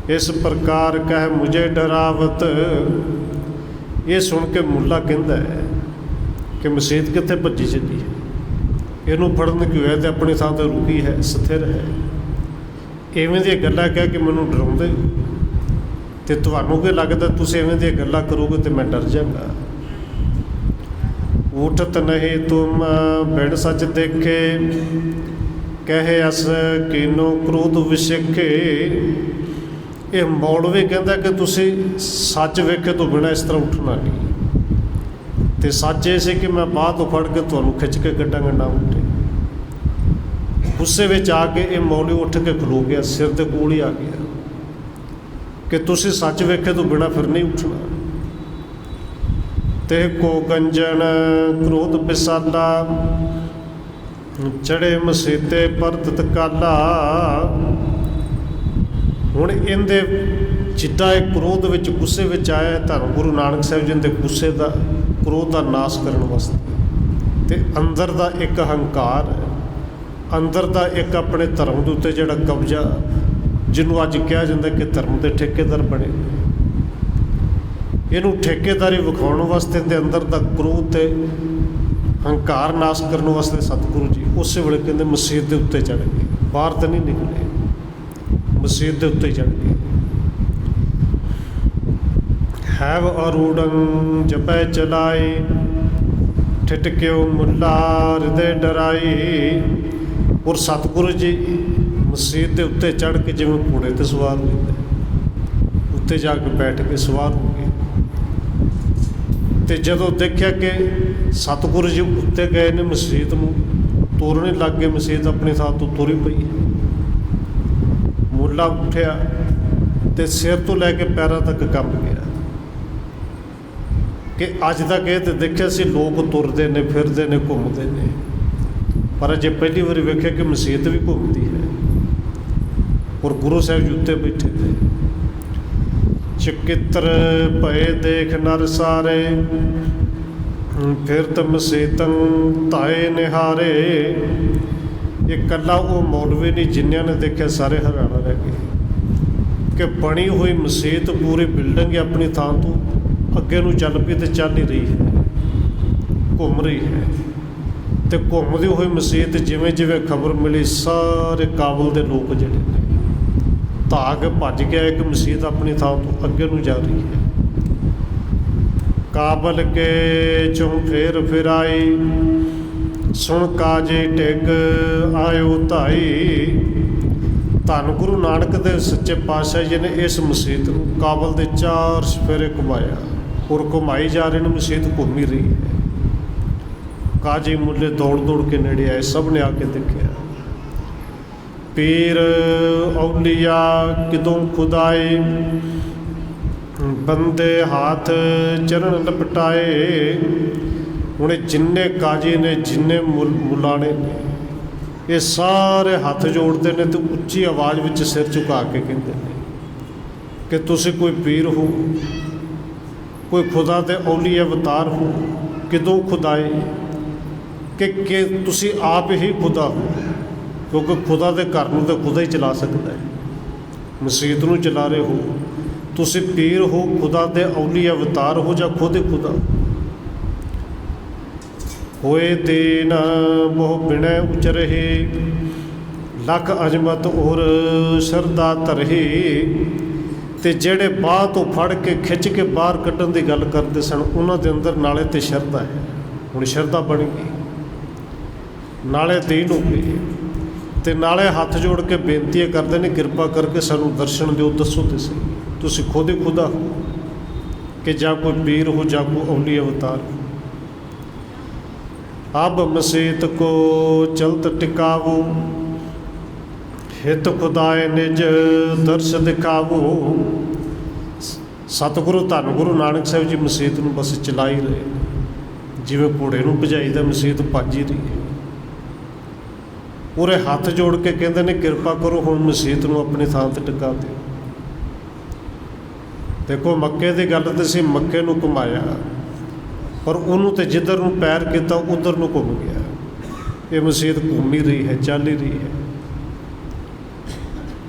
ਇਸ ਪ੍ਰਕਾਰ ਕਹਿ ਮੁਝੇ ਡਰਾਵਤ। ਇਹ ਸੁਣ ਕੇ ਮੁੱਲਾ ਕਹਿੰਦਾ ਹੈ ਕਿ ਮਸੀਤ ਕਿੱਥੇ ਭੱਜੀ ਚੱਲੀ ਹੈ, ਇਹਨੂੰ ਫੜਨ ਕੀ ਹੋਇਆ ਅਤੇ ਆਪਣੀ ਥਾਂ 'ਤੇ ਰੁਕੀ ਹੈ, ਸਥਿਰ ਹੈ। ਇਵੇਂ ਦੀਆਂ ਗੱਲਾਂ ਕਹਿ ਕੇ ਮੈਨੂੰ ਡਰਾਉਂਦੇ, ਅਤੇ ਤੁਹਾਨੂੰ ਕੀ ਲੱਗਦਾ ਤੁਸੀਂ ਇਵੇਂ ਦੀਆਂ ਗੱਲਾਂ ਕਰੋਗੇ ਅਤੇ ਮੈਂ ਡਰ ਜਾਵਾਂਗਾ। ਉਠਤ ਨਹੀਂ ਤੁਮ ਬਿਨ ਸੱਚ ਦੇਖੇ, ਕਹੇ ਅਸ ਕੀਨੋ ਕ੍ਰੋਧ ਵਿਸ਼ੇਖੇ। ਇਹ ਮੌਲਵੀ ਕਹਿੰਦਾ ਕਿ ਤੁਸੀਂ ਸੱਚ ਵੇਖੇ ਤੋਂ ਬਿਨਾਂ ਇਸ ਤਰ੍ਹਾਂ ਉੱਠਣਾ ਨਹੀਂ, ਅਤੇ ਸੱਚ ਇਹ ਸੀ ਕਿ ਮੈਂ ਬਾਂਹ ਤੋਂ ਫੜ ਕੇ ਤੁਹਾਨੂੰ ਖਿੱਚ ਕੇ ਕੱਢਾਂਗਾ, ਨਾ ਉੱਠੇ। ਗੁੱਸੇ ਵਿੱਚ ਆ ਕੇ ਇਹ ਮੌਲਵੀ ਉੱਠ ਕੇ ਖਲੋ ਗਿਆ, ਸਿਰ ਦੇ ਕੋਲ ਹੀ ਆ ਗਿਆ ਕਿ ਤੁਸੀਂ ਸੱਚ ਵੇਖੇ ਤੋਂ ਬਿਨਾਂ ਫਿਰ ਨਹੀਂ ਉੱਠਣਾ। ਤੇ ਕੋ ਗੰਜਨ ਕ੍ਰੋਧ ਵਿਸਾਲਾ, ਚੜੇ ਮਸੀਤੇ ਪਰਤਤ ਕਾਲਾ। ਹੁਣ ਇਹਦੇ ਜਿੱਦਾਂ ਇਹ ਕ੍ਰੋਧ ਵਿੱਚ ਗੁੱਸੇ ਵਿੱਚ ਆਇਆ, ਧੰਨ ਗੁਰੂ ਨਾਨਕ ਸਾਹਿਬ ਜੀ ਦੇ ਗੁੱਸੇ ਦਾ ਕ੍ਰੋਧ ਦਾ ਨਾਸ਼ ਕਰਨ ਵਾਸਤੇ, ਅਤੇ ਅੰਦਰ ਦਾ ਇੱਕ ਹੰਕਾਰ ਹੈ, ਅੰਦਰ ਦਾ ਇੱਕ ਆਪਣੇ ਧਰਮ ਦੇ ਉੱਤੇ ਜਿਹੜਾ ਕਬਜ਼ਾ, ਜਿਹਨੂੰ ਅੱਜ ਕਿਹਾ ਜਾਂਦਾ ਕਿ ਧਰਮ ਦੇ ਠੇਕੇਦਾਰ ਬਣੇ, ਇਹਨੂੰ ਠੇਕੇਦਾਰੀ ਵਿਖਾਉਣ ਵਾਸਤੇ ਅਤੇ ਅੰਦਰ ਦਾ ਕ੍ਰੋਧ ਅਤੇ ਹੰਕਾਰ ਨਾਸ਼ ਕਰਨ ਵਾਸਤੇ ਸਤਿਗੁਰੂ ਜੀ ਉਸੇ ਵੇਲੇ ਕਹਿੰਦੇ ਮਸੀਤ ਦੇ ਉੱਤੇ ਚੜ੍ਹ ਗਏ, ਬਾਹਰ ਤਾਂ ਨਹੀਂ ਨਿਕਲੇ, ਮਸੀਤ ਦੇ ਉੱਤੇ ਚੜ੍ਹ ਗਏ। ਹੈਵ ਅਰੂੜੰ ਜਪੈ ਚਲਾਈ, ਠਿਠਕਿਓ ਮੁੱਲਾ ਹਿਰਦੇ ਡਰਾਈ। ਔਰ ਸਤਿਗੁਰੂ ਜੀ ਮਸੀਤ ਦੇ ਉੱਤੇ ਚੜ੍ਹ ਕੇ ਜਿਵੇਂ ਘੋੜੇ 'ਤੇ ਸਵਾਰ ਹੁੰਦੇ, ਉੱਤੇ ਜਾ ਕੇ ਬੈਠ ਕੇ ਸਵਾਰ ਹੋ ਗਏ। ਅਤੇ ਜਦੋਂ ਦੇਖਿਆ ਕਿ ਸਤਿਗੁਰੂ ਜੀ ਉੱਤੇ ਗਏ ਨੇ, ਮਸੀਤ ਨੂੰ ਤੋਰਨੇ ਲੱਗ ਗਏ, ਮਸੀਤ ਆਪਣੀ ਥਾਂ ਤੋਂ ਤੁਰੀ ਪਈ। ਮੁੱਲਾ ਉੱਠਿਆ ਅਤੇ ਸਿਰ ਤੋਂ ਲੈ ਕੇ ਪੈਰਾਂ ਤੱਕ ਕੰਬ ਗਿਆ ਕਿ ਅੱਜ ਤੱਕ ਇਹ ਤਾਂ ਦੇਖਿਆ ਸੀ ਲੋਕ ਤੁਰਦੇ ਨੇ, ਫਿਰਦੇ ਨੇ, ਘੁੰਮਦੇ ਨੇ, ਪਰ ਅਜੇ ਪਹਿਲੀ ਵਾਰੀ ਵੇਖਿਆ ਕਿ ਮਸੀਤ ਵੀ ਘੁੰਮਦੀ ਹੈ, ਔਰ ਗੁਰੂ ਸਾਹਿਬ ਜੀ ਉੱਤੇ ਬੈਠੇ ਨੇ। ਚਕਿੱਤਰ ਭਏ ਦੇਖ ਨਰ ਸਾਰੇ, ਫਿਰਤ ਮਸੀਤੰ ਧਾਏ ਨਿਹਾਰੇ। ਇਹ ਇਕੱਲਾ ਉਹ ਮੌਲਵੀ ਨਹੀਂ, ਜਿੰਨਿਆਂ ਨੇ ਦੇਖਿਆ ਸਾਰੇ ਹੈਰਾਨ ਰਹਿ ਗਏ ਕਿ ਬਣੀ ਹੋਈ ਮਸੀਤ ਪੂਰੀ ਬਿਲਡਿੰਗ ਆਪਣੀ ਥਾਂ ਤੋਂ ਅੱਗੇ ਨੂੰ ਚੱਲ ਪਈ ਅਤੇ ਚੱਲ ਹੀ ਰਹੀ ਹੈ, ਘੁੰਮ ਰਹੀ ਹੈ। ਅਤੇ ਘੁੰਮਦੀ ਹੋਈ ਮਸੀਤ ਜਿਵੇਂ ਜਿਵੇਂ ਖਬਰ ਮਿਲੀ, ਸਾਰੇ ਕਾਬਲ ਦੇ ਲੋਕ ਜਿਹੜੇ ਨੇ ਧਾ ਕੇ ਭੱਜ ਗਿਆ, ਇੱਕ ਮਸੀਤ ਆਪਣੀ ਥਾਂ ਤੋਂ ਅੱਗੇ ਨੂੰ ਜਾ ਰਹੀ ਹੈ। ਕਾਬਲ ਕੇ ਚੋਂ ਫੇਰ ਫਿਰਾਈ, ਸੁਣ ਕਾਜੇ ਟਿਕ ਆਇਓ ਧਾਈ। ਧੰਨ ਗੁਰੂ ਨਾਨਕ ਦੇਵ ਸੱਚੇ ਪਾਤਸ਼ਾਹ ਜੀ ਨੇ ਇਸ ਮਸੀਤ ਨੂੰ ਕਾਬਲ ਦੇ 4 ਸਫੇਰੇ ਘੁਮਾਇਆ, ਔਰ ਘੁਮਾਈ ਜਾ ਰਹੀ ਨੇ, ਮਸੀਤ ਘੁੰਮ ਹੀ ਰਹੀ ਹੈ। ਕਾਜੀ ਮੁੱਲੇ ਦੌੜ ਦੌੜ ਕੇ ਨੇੜੇ ਆਏ, ਸਭ ਨੇ ਆ ਕੇ ਦੇਖਿਆ। ਪੀਰ ਔਲੀਆ ਕਿਦੋਂ ਖੁਦਾਏ, ਬੰਦੇ ਹਾਥ ਚਰਨ ਲਪਟਾਏ। ਹੁਣ ਜਿੰਨੇ ਕਾਜੀ ਨੇ, ਜਿੰਨੇ ਮੁਲਾਣੇ ਨੇ, ਇਹ ਸਾਰੇ ਹੱਥ ਜੋੜਦੇ ਨੇ ਤੇ ਉੱਚੀ ਆਵਾਜ਼ ਵਿੱਚ ਸਿਰ ਝੁਕਾ ਕੇ ਕਹਿੰਦੇ ਨੇ ਕਿ ਤੁਸੀਂ ਕੋਈ ਪੀਰ ਹੋ, ਕੋਈ ਖੁਦਾ ਦੇ ਔਲੀ ਅਵਤਾਰ ਹੋ। ਕਿਦੋਂ ਖੁਦਾਏ ਕਿ ਤੁਸੀਂ ਆਪ ਹੀ ਖੁਦਾ ਹੋ, ਕਿਉਂਕਿ ਖੁਦਾ ਦੇ ਘਰ ਨੂੰ ਤਾਂ ਖੁਦਾ ਹੀ ਚਲਾ ਸਕਦਾ ਹੈ। ਮਸੀਤ ਨੂੰ ਚਲਾ ਰਹੇ ਹੋ, ਤੁਸੀਂ ਪੀਰ ਹੋ, ਖੁਦਾ ਦੇ ਔਲੀ ਅਵਤਾਰ ਹੋ ਜਾਂ ਖੁਦ ਖੁਦਾ ਹੋਏ। ਦੇਨ ਬਹੁ ਬਿਨੈ ਉਚਰਹਿ, ਲੱਖ ਅਜਮਤ ਔਰ ਸ਼ਰਧਾ ਧਰਹਿ। ਤੇ ਜਿਹੜੇ ਬਾਹ ਤੋਂ ਫੜ ਕੇ ਖਿੱਚ ਕੇ ਬਾਹਰ ਕੱਢਣ ਦੀ ਗੱਲ ਕਰਦੇ ਸਨ, ਉਹਨਾਂ ਦੇ ਅੰਦਰ ਨਾਲੇ ਤੇ ਸ਼ਰਧਾ ਹੈ। ਹੁਣ ਸ਼ਰਧਾ ਬਣ ਗਈ, ਨਾਲੇ ਦੀਨ ਹੋ ਗਈ, ਤੇ ਨਾਲੇ ਹੱਥ ਜੋੜ ਕੇ ਬੇਨਤੀਆਂ ਕਰਦੇ ਨੇ, ਕਿਰਪਾ ਕਰਕੇ ਸਾਨੂੰ ਦਰਸ਼ਨ ਦਿਓ, ਦੱਸੋ ਤੇ ਸਹੀ ਤੁਸੀਂ ਖੁਦ ਹੀ ਖੁਦਾ ਹੋ ਕਿ ਜਾਂ ਕੋਈ ਪੀਰ ਹੋ ਜਾਂ ਕੋਈ ਔਲੀ ਅਵਤਾਰ ਹੋ। ਅਬ ਮਸੀਤ ਕੋ ਚਲਤ ਟਿਕਾਵੋ, ਹਿਤ ਖੁਦਾਏ ਨਿਜ ਦਰਸ਼ ਦਿਖਾਵੋ। ਸਤਿਗੁਰੂ ਧੰਨ ਗੁਰੂ ਨਾਨਕ ਸਾਹਿਬ ਜੀ ਮਸੀਤ ਨੂੰ ਬਸ ਚਲਾ ਹੀ ਰਹੇ, ਜਿਵੇਂ ਘੋੜੇ ਨੂੰ ਭਜਾਈਦਾ ਮਸੀਤ ਭੱਜ ਹੀ ਰਹੀ ਹੈ। ਉਰੇ ਹੱਥ ਜੋੜ ਕੇ ਕਹਿੰਦੇ ਨੇ, ਕਿਰਪਾ ਕਰੋ ਹੁਣ ਮਸੀਤ ਨੂੰ ਆਪਣੀ ਥਾਂ 'ਤੇ ਟਿਕਾ ਦਿਓ। ਦੇਖੋ, ਮੱਕੇ ਦੀ ਗੱਲ ਤੇ ਸੀ, ਮੱਕੇ ਨੂੰ ਘੁਮਾਇਆ, ਪਰ ਉਹਨੂੰ ਤੇ ਜਿੱਧਰ ਨੂੰ ਪੈਰ ਕੀਤਾ ਉੱਧਰ ਨੂੰ ਘੁੰਮ ਗਿਆ। ਇਹ ਮਸੀਤ ਘੁੰਮ ਹੀ ਰਹੀ ਹੈ, ਚੱਲ ਹੀ ਰਹੀ ਹੈ।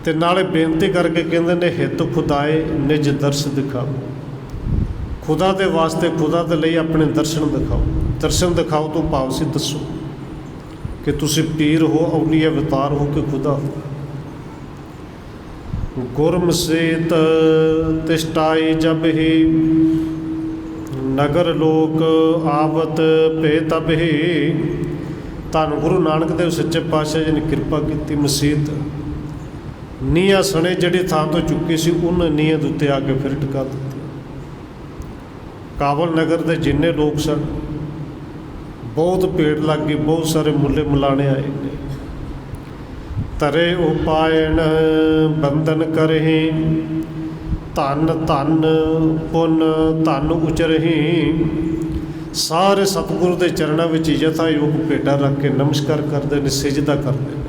ਤੇ ਨਾਲੇ ਬੇਨਤੀ ਕਰਕੇ ਕਹਿੰਦੇ ਨੇ, ਹਿਤ ਖੁਦਾਏ ਨਿਜ ਦਰਸ਼ ਦਿਖਾਓ। ਖੁਦਾ ਦੇ ਵਾਸਤੇ, ਖੁਦਾ ਦੇ ਲਈ ਆਪਣੇ ਦਰਸ਼ਨ ਦਿਖਾਓ। ਦਰਸ਼ਨ ਦਿਖਾਓ ਤੋਂ ਭਾਵ ਸੀ ਦੱਸੋ ਕਿ ਤੁਸੀਂ ਪੀਰ ਹੋ, ਔਲੀ ਅਵਤਾਰ ਹੋ ਕਿ ਖੁਦਾ ਹੋ। ਗੁਰਮਸੀਤ ਤਿਸ਼ਟਾਈ ਜਬ ਹੀ, ਨਗਰ ਲੋਕ ਆਵਤ ਭੇ ਤਬ ਹੀ। ਧੰਨ ਗੁਰੂ ਨਾਨਕ ਦੇਵ ਸੱਚੇ ਪਾਤਸ਼ਾਹ ਜੀ ਨੇ ਕਿਰਪਾ ਕੀਤੀ। ਮਸੀਤ ਨੀਹਾਂ ਸਣੇ ਜਿਹੜੀ ਥਾਂ ਤੋਂ ਚੁੱਕੀ ਸੀ, ਉਹਨਾਂ ਨੀਹਾਂ ਦੇ ਉੱਤੇ ਆ ਕੇ ਫਿਰ ਟਿਕਾ ਦਿੱਤੀ। ਕਾਬਲ ਨਗਰ ਦੇ ਜਿੰਨੇ ਲੋਕ ਸਨ, ਬਹੁਤ ਭੀੜ ਲੱਗ ਗਈ, ਬਹੁਤ ਸਾਰੇ ਮੁੱਲੇ ਮੁਲਾਣੇ ਆਏ ਨੇ। ਤਰੇ ਉਪਾਇਣ ਬੰਧਨ ਕਰਹਿ, ਧੰਨ ਧੰਨ ਪੁੰਨ ਧੰਨ ਉਚਰਹਿ। ਸਾਰੇ ਸਤਿਗੁਰੂ ਦੇ ਚਰਨਾਂ ਵਿੱਚ ਯਥਾਯੋਗ ਭੇਟਾਂ ਰੱਖ ਕੇ ਨਮਸਕਾਰ ਕਰਦੇ ਨੇ, ਸਿਜਦਾ ਕਰਦੇ ਨੇ।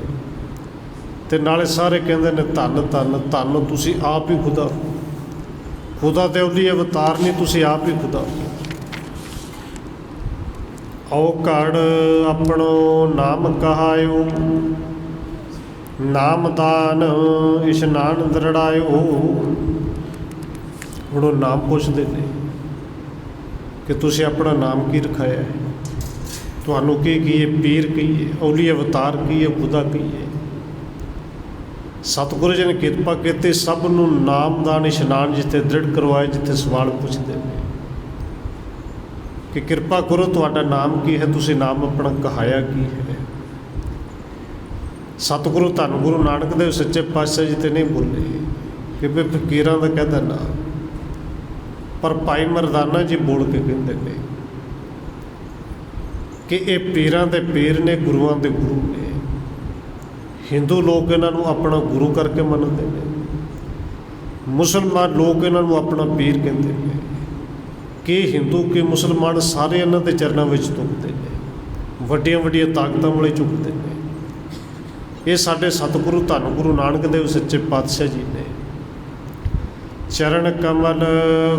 ਤੇ ਨਾਲੇ ਸਾਰੇ ਕਹਿੰਦੇ ਨੇ, ਧੰਨ ਧੰਨ ਧੰਨ ਤੁਸੀਂ ਆਪ ਹੀ ਖੁਦਾ ਹੋ। ਖੁਦਾ ਦੇ ਔਲੀ ਅਵਤਾਰ ਨਹੀਂ, ਤੁਸੀਂ ਆਪ ਹੀ ਖੁਦਾ ਹੋ। ਔ ਘੜ ਆਪਣੋ ਨਾਮ ਕਹਾਇਓ, ਨਾਮਦਾਨ ਇਸ਼ਨਾਨ ਦਰੜਾਇਓ। ਹੁਣ ਉਹ ਨਾਮ ਪੁੱਛਦੇ ਨੇ ਕਿ ਤੁਸੀਂ ਆਪਣਾ ਨਾਮ ਕੀ ਰਖਾਇਆ ਹੈ, ਤੁਹਾਨੂੰ ਕੀ ਕਹੀਏ, ਪੀਰ ਕਹੀਏ, ਔਲੀ ਅਵਤਾਰ ਕਹੀਏ, ਖੁਦਾ ਕਹੀਏ। ਸਤਿਗੁਰੂ ਜੀ ਨੇ ਕਿਰਪਾ ਕੀਤੀ, ਸਭ ਨੂੰ ਨਾਮਦਾਨ ਇਸ਼ਨਾਨ ਜਿੱਥੇ ਦ੍ਰਿੜ ਕਰਵਾਏ, ਜਿੱਥੇ ਸਵਾਲ ਪੁੱਛਦੇ ਨੇ ਕਿ ਕਿਰਪਾ ਕਰੋ ਤੁਹਾਡਾ ਨਾਮ ਕੀ ਹੈ, ਤੁਸੀਂ ਨਾਮ ਆਪਣਾ ਕਹਾਇਆ ਕੀ ਹੈ। ਸਤਿਗੁਰੂ ਧੰਨ ਗੁਰੂ ਨਾਨਕ ਦੇਵ ਸੱਚੇ ਪਾਤਸ਼ਾਹ ਜੀ ਤੇ ਨਹੀਂ ਬੋਲੇ ਕਿ ਵੀ ਫਕੀਰਾਂ ਦਾ ਕਹਿੰਦਾ ਨਾ, ਪਰ ਭਾਈ ਮਰਦਾਨਾ ਜੀ ਬੋਲ ਕੇ ਕਹਿੰਦੇ ਨੇ ਕਿ ਇਹ ਪੀਰਾਂ ਦੇ ਪੀਰ ਨੇ, ਗੁਰੂਆਂ ਦੇ ਗੁਰੂ ਨੇ। ਹਿੰਦੂ ਲੋਕ ਇਹਨਾਂ ਨੂੰ ਆਪਣਾ ਗੁਰੂ ਕਰਕੇ ਮੰਨਦੇ ਨੇ, ਮੁਸਲਮਾਨ ਲੋਕ ਇਹਨਾਂ ਨੂੰ ਆਪਣਾ ਪੀਰ ਕਹਿੰਦੇ ਨੇ। ਕਿ ਹਿੰਦੂ ਕਿ ਮੁਸਲਮਾਨ ਸਾਰੇ ਇਹਨਾਂ ਦੇ ਚਰਨਾਂ ਵਿੱਚ ਝੁਕਦੇ ਨੇ, ਵੱਡੀਆਂ ਵੱਡੀਆਂ ਤਾਕਤਾਂ ਵਾਲੇ ਝੁਕਦੇ ਨੇ। ਇਹ ਸਾਡੇ ਸਤਿਗੁਰੂ ਧੰਨ ਗੁਰੂ ਨਾਨਕ ਦੇਵ ਸੱਚੇ ਪਾਤਸ਼ਾਹ ਜੀ ਨੇ। ਚਰਨ ਕਮਲ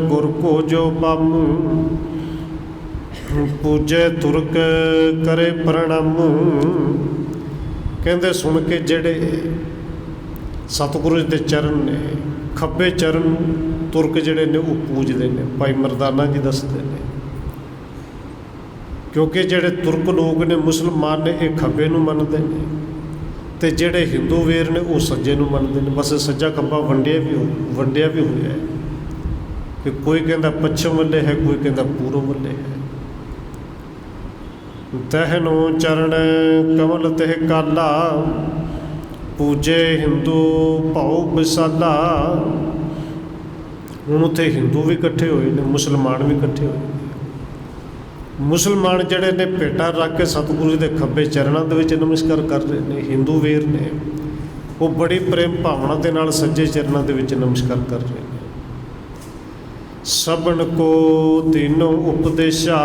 ਗੁਰ ਕੋ ਜੋ ਬਾਮੂ, ਪੂਜੇ ਤੁਰਕ ਕਰੇ ਪ੍ਰਣਾਮ। ਕਹਿੰਦੇ ਸੁਣ ਕੇ ਜਿਹੜੇ ਸਤਿਗੁਰੂ ਦੇ ਚਰਨ ਨੇ, ਖੱਬੇ ਚਰਨ ਤੁਰਕ ਜਿਹੜੇ ਨੇ ਉਹ ਪੂਜਦੇ ਨੇ। ਭਾਈ ਮਰਦਾਨਾ ਜੀ ਦੱਸਦੇ ਨੇ, ਕਿਉਂਕਿ ਜਿਹੜੇ ਤੁਰਕ ਲੋਕ ਨੇ, ਮੁਸਲਮਾਨ ਨੇ, ਇਹ ਖੱਬੇ ਨੂੰ ਮੰਨਦੇ ਨੇ, ਤੇ ਜਿਹੜੇ ਹਿੰਦੂ ਵੀਰ ਨੇ ਉਹ ਸੱਜੇ ਨੂੰ ਮੰਨਦੇ ਨੇ। ਬਸ ਸੱਜਾ ਖੱਬਾ ਵੰਡਿਆ ਵੀ ਹੋਇਆ ਹੈ ਕਿ ਕੋਈ ਕਹਿੰਦਾ ਪੱਛਮ ਵੱਲੇ ਹੈ, ਕੋਈ ਕਹਿੰਦਾ ਪੂਰਬ ਵੱਲੇ ਹੈ। ਤਹਿ ਨੂੰ ਚਰਨ ਕਮਲ ਤਹਿ ਕਾਲਾ, ਪੂਜੇ ਹਿੰਦੂ ਭਾਉ ਵਿਸਾਲਾ। ਹੁਣ ਉੱਥੇ ਹਿੰਦੂ ਵੀ ਇਕੱਠੇ ਹੋਏ ਨੇ, ਮੁਸਲਮਾਨ ਵੀ ਇਕੱਠੇ ਹੋਏ ਨੇ। ਮੁਸਲਮਾਨ ਜਿਹੜੇ ਨੇ ਭੇਟਾ ਰੱਖ ਕੇ ਸਤਿਗੁਰੂ ਜੀ ਦੇ ਖੱਬੇ ਚਰਨਾਂ ਦੇ ਵਿੱਚ ਨਮਸਕਾਰ ਕਰ ਰਹੇ ਨੇ। ਹਿੰਦੂ ਵੀਰ ਨੇ ਉਹ ਬੜੀ ਪ੍ਰੇਮ ਭਾਵਨਾ ਦੇ ਨਾਲ ਸੱਜੇ ਚਰਨਾਂ ਦੇ ਵਿੱਚ ਨਮਸਕਾਰ ਕਰ ਰਹੇ ਨੇ। ਸਭਨ ਕੋ ਤੀਨੋਂ ਉਪਦੇਸ਼ਾ,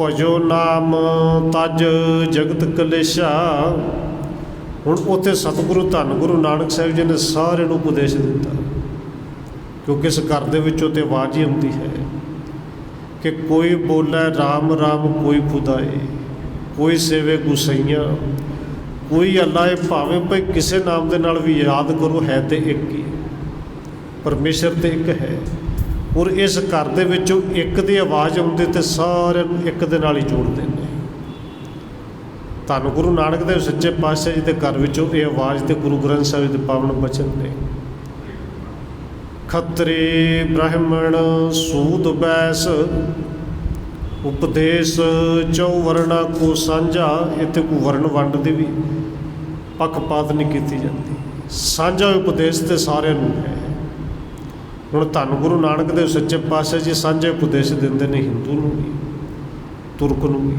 ਭਜੋ ਨਾਮ ਤਜ ਜਗਤ ਕਲੇਸ਼ਾ। ਹੁਣ ਉੱਥੇ ਸਤਿਗੁਰੂ ਧੰਨ ਗੁਰੂ ਨਾਨਕ ਸਾਹਿਬ ਜੀ ਨੇ ਸਾਰਿਆਂ ਨੂੰ ਉਪਦੇਸ਼ ਦਿੱਤਾ, ਕਿਉਂਕਿ ਇਸ ਘਰ ਦੇ ਵਿੱਚੋਂ ਤੇ ਆਵਾਜ਼ ਹੀ ਆਉਂਦੀ ਹੈ ਕਿ ਕੋਈ ਬੋਲੇ ਰਾਮ ਰਾਮ ਕੋਈ ਖੁਦਾਏ, ਕੋਈ ਸੇਵੇ ਗੁਸਈਆਂ, ਕੋਈ ਅੱਲਾ ਹੈ। ਭਾਵੇਂ ਭਾਈ ਕਿਸੇ ਨਾਮ ਦੇ ਨਾਲ ਵੀ ਯਾਦ ਕਰੋ, ਹੈ ਤੇ ਇੱਕ ਹੀ, ਪਰਮੇਸ਼ਰ ਤੇ ਇੱਕ ਹੈ। ਔਰ ਇਸ ਘਰ ਦੇ ਵਿੱਚੋਂ ਇੱਕ ਦੀ ਆਵਾਜ਼ ਆਉਂਦੀ ਤੇ ਸਾਰਿਆਂ ਨੂੰ ਇੱਕ ਦੇ ਨਾਲ ਹੀ ਜੋੜਦੇ ਨੇ। ਧੰਨ ਗੁਰੂ ਨਾਨਕ ਦੇਵ ਸੱਚੇ ਪਾਤਸ਼ਾਹ ਜੀ ਦੇ ਘਰ ਵਿੱਚੋਂ ਇਹ ਆਵਾਜ਼ ਤੇ ਗੁਰੂ ਗ੍ਰੰਥ ਸਾਹਿਬ ਦੇ ਪਾਵਨ ਬਚਨ ਨੇ। ਖੱਤਰੀ ਬ੍ਰਾਹਮਣ ਸੂਦ ਬੈਸ, ਉਪਦੇਸ਼ ਚੌ ਵਰਨਾ ਕੋ ਸਾਂਝਾ। ਇੱਥੇ ਕੋਈ ਵਰਨ ਵੰਡ ਦੀ ਵੀ ਪੱਖਪਾਤ ਨਹੀਂ ਕੀਤੀ ਜਾਂਦੀ, ਸਾਂਝਾ ਉਪਦੇਸ਼ ਤੇ ਸਾਰਿਆਂ ਨੂੰ ਹੈ। ਹੁਣ ਧੰਨ ਗੁਰੂ ਨਾਨਕ ਦੇਵ ਸੱਚੇ ਪਾਤਸ਼ਾਹ ਜੀ ਸਾਂਝੇ ਉਪਦੇਸ਼ ਦਿੰਦੇ ਨੇ, ਹਿੰਦੂ ਨੂੰ ਵੀ ਤੁਰਕ ਨੂੰ ਵੀ।